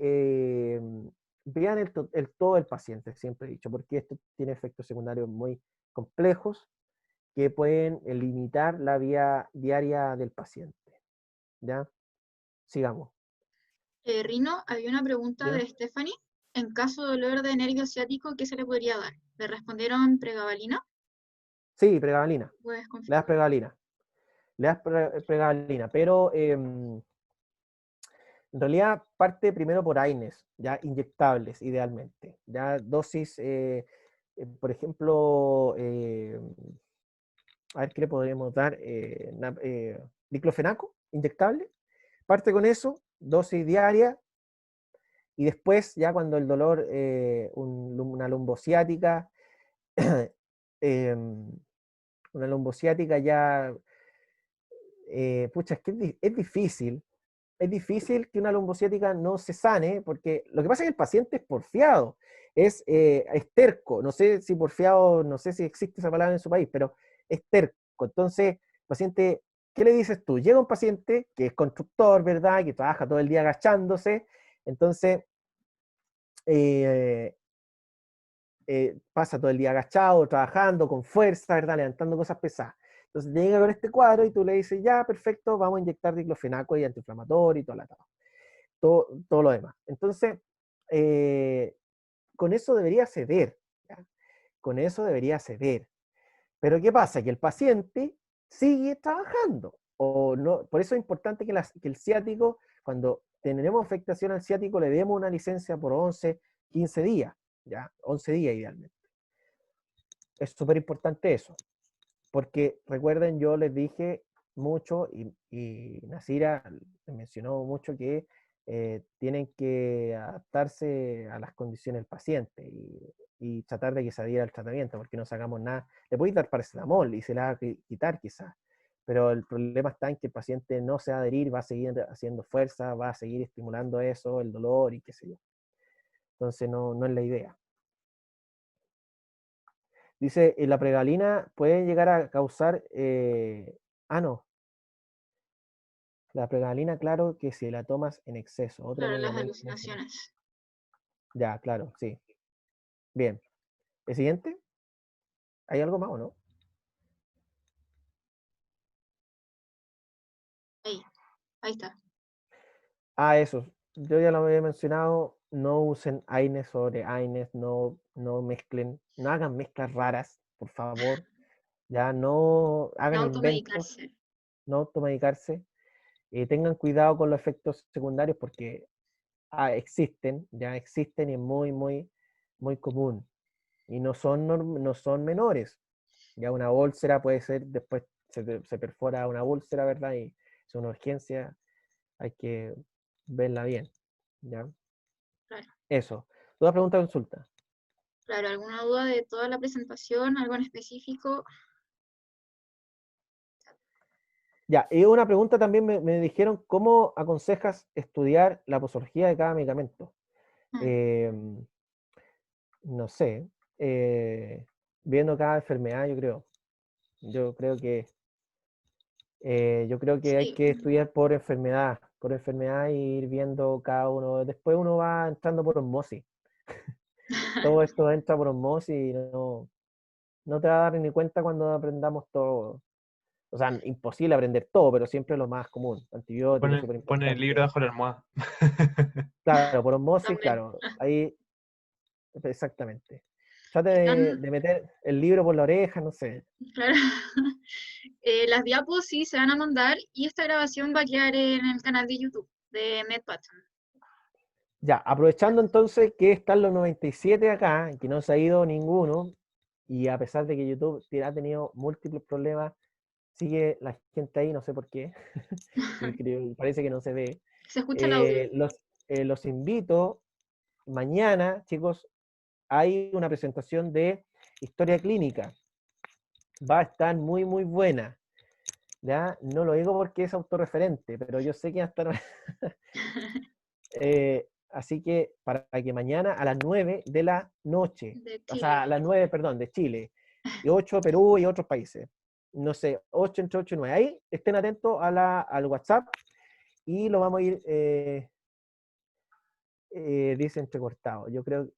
vean todo el paciente, siempre he dicho, porque esto tiene efectos secundarios muy complejos que pueden limitar la vía diaria del paciente. ¿Ya? Sigamos. Rino, había una pregunta ¿Ya? de Stephanie. En caso de dolor de nervio ciático, ¿qué se le podría dar? ¿Le respondieron pregabalina? Sí, pregabalina. ¿Puedes Le das confirmar? pregabalina. Le das pregabalina, pero en realidad parte primero por AINES, ya inyectables idealmente. Ya dosis, por ejemplo, a ver qué le podríamos dar, diclofenaco inyectable. Parte con eso, dosis diaria, y después ya cuando el dolor, una lumbociática, una lumbociática ya, pucha, es que es difícil que una lumbociática no se sane, porque lo que pasa es que el paciente es porfiado, es terco, no sé si porfiado, no sé si existe esa palabra en su país, pero es terco. Entonces, paciente, ¿qué le dices tú? Llega un paciente que es constructor, ¿verdad? Que trabaja todo el día agachándose, entonces eh, pasa todo el día agachado, trabajando con fuerza, ¿verdad? Levantando cosas pesadas. Entonces llega con este cuadro y tú le dices, ya, perfecto, vamos a inyectar diclofenaco y antiinflamatorio y todo lo demás. Entonces, con eso debería ceder, ¿ya? Con eso debería ceder. Pero ¿qué pasa? Que el paciente sigue trabajando. O no, por eso es importante que el ciático, cuando tenemos afectación al ciático, le demos una licencia por 11, 15 días, ¿ya? 11 días idealmente. Es súper importante eso, porque recuerden, yo les dije mucho y Nasira les mencionó mucho que tienen que adaptarse a las condiciones del paciente y tratar de que se adhiera al tratamiento, porque no sacamos nada. Le podéis dar paracetamol y se la va a quitar quizás, pero el problema está en que el paciente no se va a adherir, va a seguir haciendo fuerza, va a seguir estimulando eso, el dolor y qué sé yo. Entonces no es la idea. Dice, la pregalina puede llegar a causar... no. La pregalina, claro, que si la tomas en exceso. Otro Claro, las medicamento. alucinaciones. Ya, claro, sí. Bien. ¿El siguiente? ¿Hay algo más o no? Ahí está. Eso. Yo ya lo había mencionado. No usen AINES sobre AINES. No mezclen. No hagan mezclas raras, por favor. Ya no No hagan inventos. automedicarse. No automedicarse. Tengan cuidado con los efectos secundarios porque ya existen y es muy, muy, muy común. Y no son menores. Ya una úlcera puede ser, después se perfora una úlcera, ¿verdad? Y es una urgencia, hay que verla bien. ¿Ya? Claro. Eso. Toda pregunta, consulta. Claro, ¿alguna duda de toda la presentación? ¿Algo en específico? Ya, y una pregunta también me dijeron, ¿cómo aconsejas estudiar la posología de cada medicamento? No sé, viendo cada enfermedad, yo creo. Yo creo que hay Sí, que estudiar por enfermedad. por enfermedad e ir viendo cada uno. Después uno va entrando por osmosis. Todo esto entra por osmosis y no te va a dar ni cuenta cuando aprendamos todo. O sea, imposible aprender todo, pero siempre lo más común. Antibióticos, súper Pone el libro importante. bajo la almohada. Claro, por osmosis, También. claro. Ahí, exactamente. Trate Están, de meter el libro por la oreja, no sé. claro. Las diapos sí se van a mandar y esta grabación va a quedar en el canal de YouTube de MedPatton. Ya, aprovechando entonces que están los 97 acá, que no se ha ido ninguno, y a pesar de que YouTube ha tenido múltiples problemas, sigue la gente ahí, no sé por qué, parece que no se ve. Se escucha el audio. Los invito, mañana, chicos, hay una presentación de historia clínica. Va a estar muy, muy buena. ¿Ya? No lo digo porque es autorreferente, pero yo sé que va a estar... así que para que mañana a las 9 de la noche, De o Chile. sea, a las 9, perdón, de Chile, y 8 Perú y otros países, no sé, 8 entre 8 y 9, ahí estén atentos al WhatsApp y lo vamos a ir, dice entrecortado, yo creo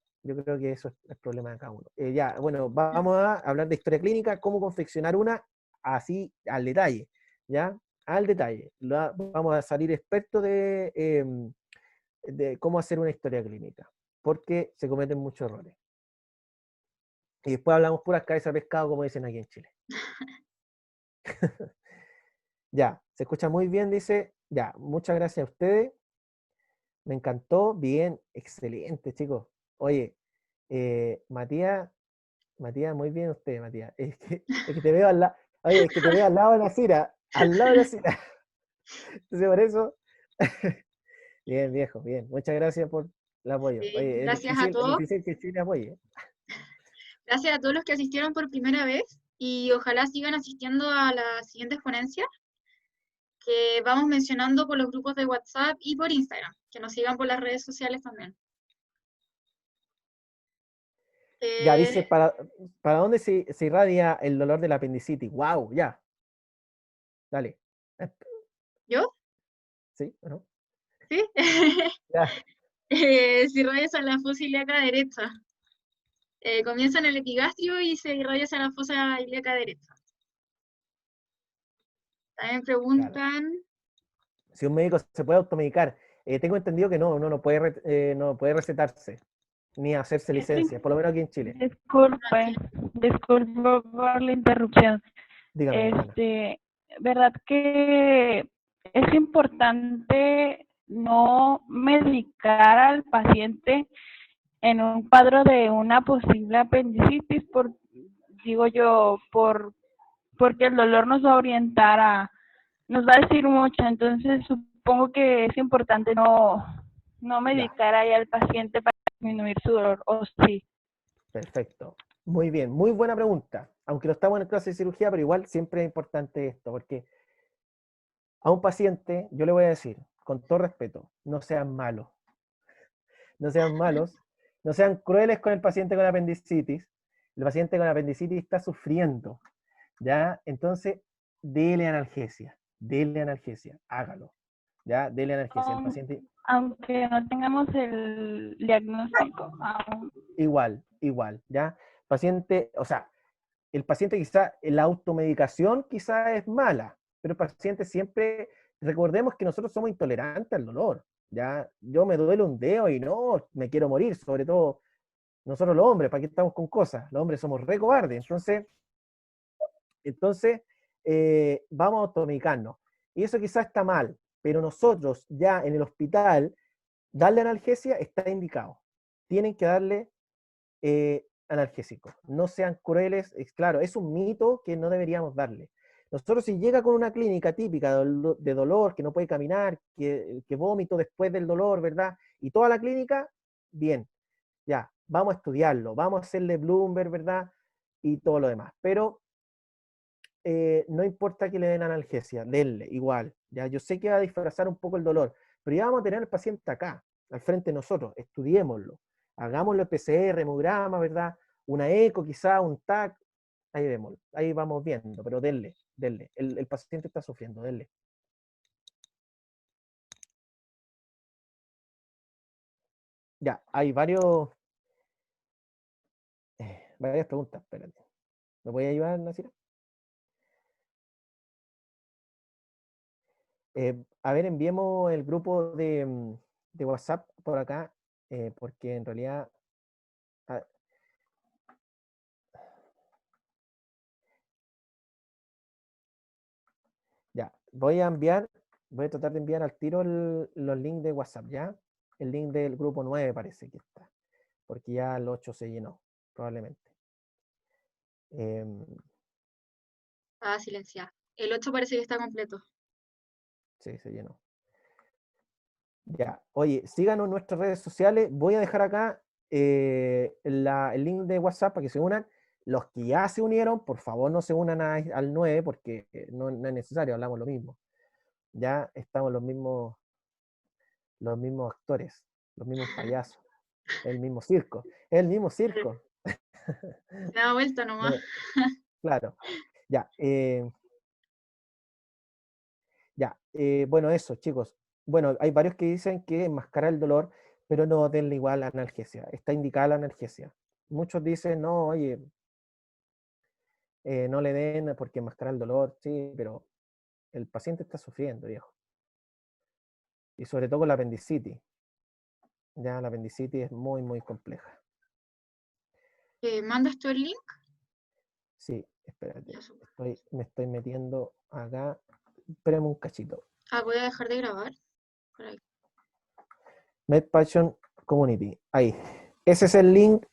que eso es el problema de cada uno. Ya, bueno, vamos a hablar de historia clínica, cómo confeccionar una así al detalle, ¿ya? Al detalle. Vamos a salir expertos de cómo hacer una historia clínica, porque se cometen muchos errores. Y después hablamos puras cabezas de pescado, como dicen aquí en Chile. Ya, se escucha muy bien, dice. Ya, muchas gracias a ustedes. Me encantó, bien, excelente, chicos. Oye, Matías, muy bien usted, Matías. Es que te veo al lado, oye, es que te veo al lado de la Cira, al lado de la Cira. Entonces, por eso, bien, viejo, bien. Muchas gracias por el apoyo. Sí, Oye, gracias a es todos. difícil que Chile apoye. Gracias a todos los que asistieron por primera vez y ojalá sigan asistiendo a las siguientes ponencias que vamos mencionando por los grupos de WhatsApp y por Instagram. Que nos sigan por las redes sociales también. Ya, dice, Eh, ¿para dónde se irradia el dolor de la apendicitis? ¡Wow! Ya, dale. ¿Yo? ¿Sí o no? ¿Sí? Ya, Se irradia a la fosa ilíaca derecha. Comienza en el epigastrio y se irradia a la fosa ilíaca derecha. También claro. preguntan... Si un médico se puede automedicar, tengo entendido que no, uno no puede recetarse ni hacerse licencia, por lo menos aquí en Chile. Disculpe, disculpe por la interrupción. Dígame, hermana. Verdad que es importante no medicar al paciente en un cuadro de una posible apendicitis, digo yo, porque el dolor nos va a orientar nos va a decir mucho, entonces supongo que es importante no Ya, medicar ahí al paciente para disminuir su dolor, o sí. perfecto. Muy bien, muy buena pregunta. Aunque no estamos en clase de cirugía, pero igual siempre es importante esto, porque a un paciente, yo le voy a decir, con todo respeto, no sean malos, no sean malos, no sean crueles con el paciente con apendicitis. El paciente con apendicitis está sufriendo, ¿ya? Entonces, dele analgesia, hágalo, ¿ya? Dele analgesia. El paciente, Aunque no tengamos el diagnóstico aún. igual, ¿ya? Paciente, o sea, el paciente quizá, la automedicación quizá es mala, pero el paciente siempre, recordemos que nosotros somos intolerantes al dolor, ¿ya? Yo me duele un dedo y no, me quiero morir, sobre todo nosotros los hombres, ¿para qué estamos con cosas? Los hombres somos re cobardes, entonces vamos a automedicarnos. Y eso quizá está mal, pero nosotros ya en el hospital, darle analgesia está indicado. Tienen que darle analgésicos. No sean crueles, claro, es un mito que no deberíamos darle. Nosotros si llega con una clínica típica de dolor, que no puede caminar, que vómito después del dolor, ¿verdad? Y toda la clínica, bien, ya, vamos a estudiarlo, vamos a hacerle Bloomberg, ¿verdad? Y todo lo demás. Pero no importa que le den analgesia, denle, igual. Ya, yo sé que va a disfrazar un poco el dolor, pero ya vamos a tener al paciente acá, al frente de nosotros, estudiémoslo. Hagámoslo PCR, hemograma, ¿verdad? Una eco, quizá, un TAC, ahí vemos, ahí vamos viendo, pero denle. El paciente está sufriendo, denle. Ya, hay varias preguntas, espérate. ¿Me puede ayudar, Nacira? A ver, enviemos el grupo de WhatsApp por acá, porque en realidad... ah, ya, voy a tratar de enviar al tiro los links de WhatsApp, ¿ya? El link del grupo 9 parece que está, porque ya el 8 se llenó, probablemente. Silenciar. El 8 parece que está completo. Sí, se llenó. Ya, oye, síganos en nuestras redes sociales. Voy a dejar acá el link de WhatsApp para que se unan. Los que ya se unieron, por favor no se unan al 9 porque no es necesario, hablamos lo mismo. Ya estamos los mismos actores, los mismos payasos, el mismo circo, el mismo circo. Se da vuelta nomás. Claro, ya. Bueno, eso, chicos. Bueno, hay varios que dicen que enmascara el dolor, pero no denle igual analgesia. Está indicada la analgesia. Muchos dicen, no, oye, no le den porque enmascara el dolor, sí, pero el paciente está sufriendo, viejo. Y sobre todo con la apendicitis. Ya la apendicitis es muy, muy compleja. ¿Mandas tú el link? Sí, espérate. Ya, súper. Me estoy metiendo acá. Espérame un cachito. Voy a dejar de grabar. Por ahí. MedPassion Community. Ahí. Ese es el link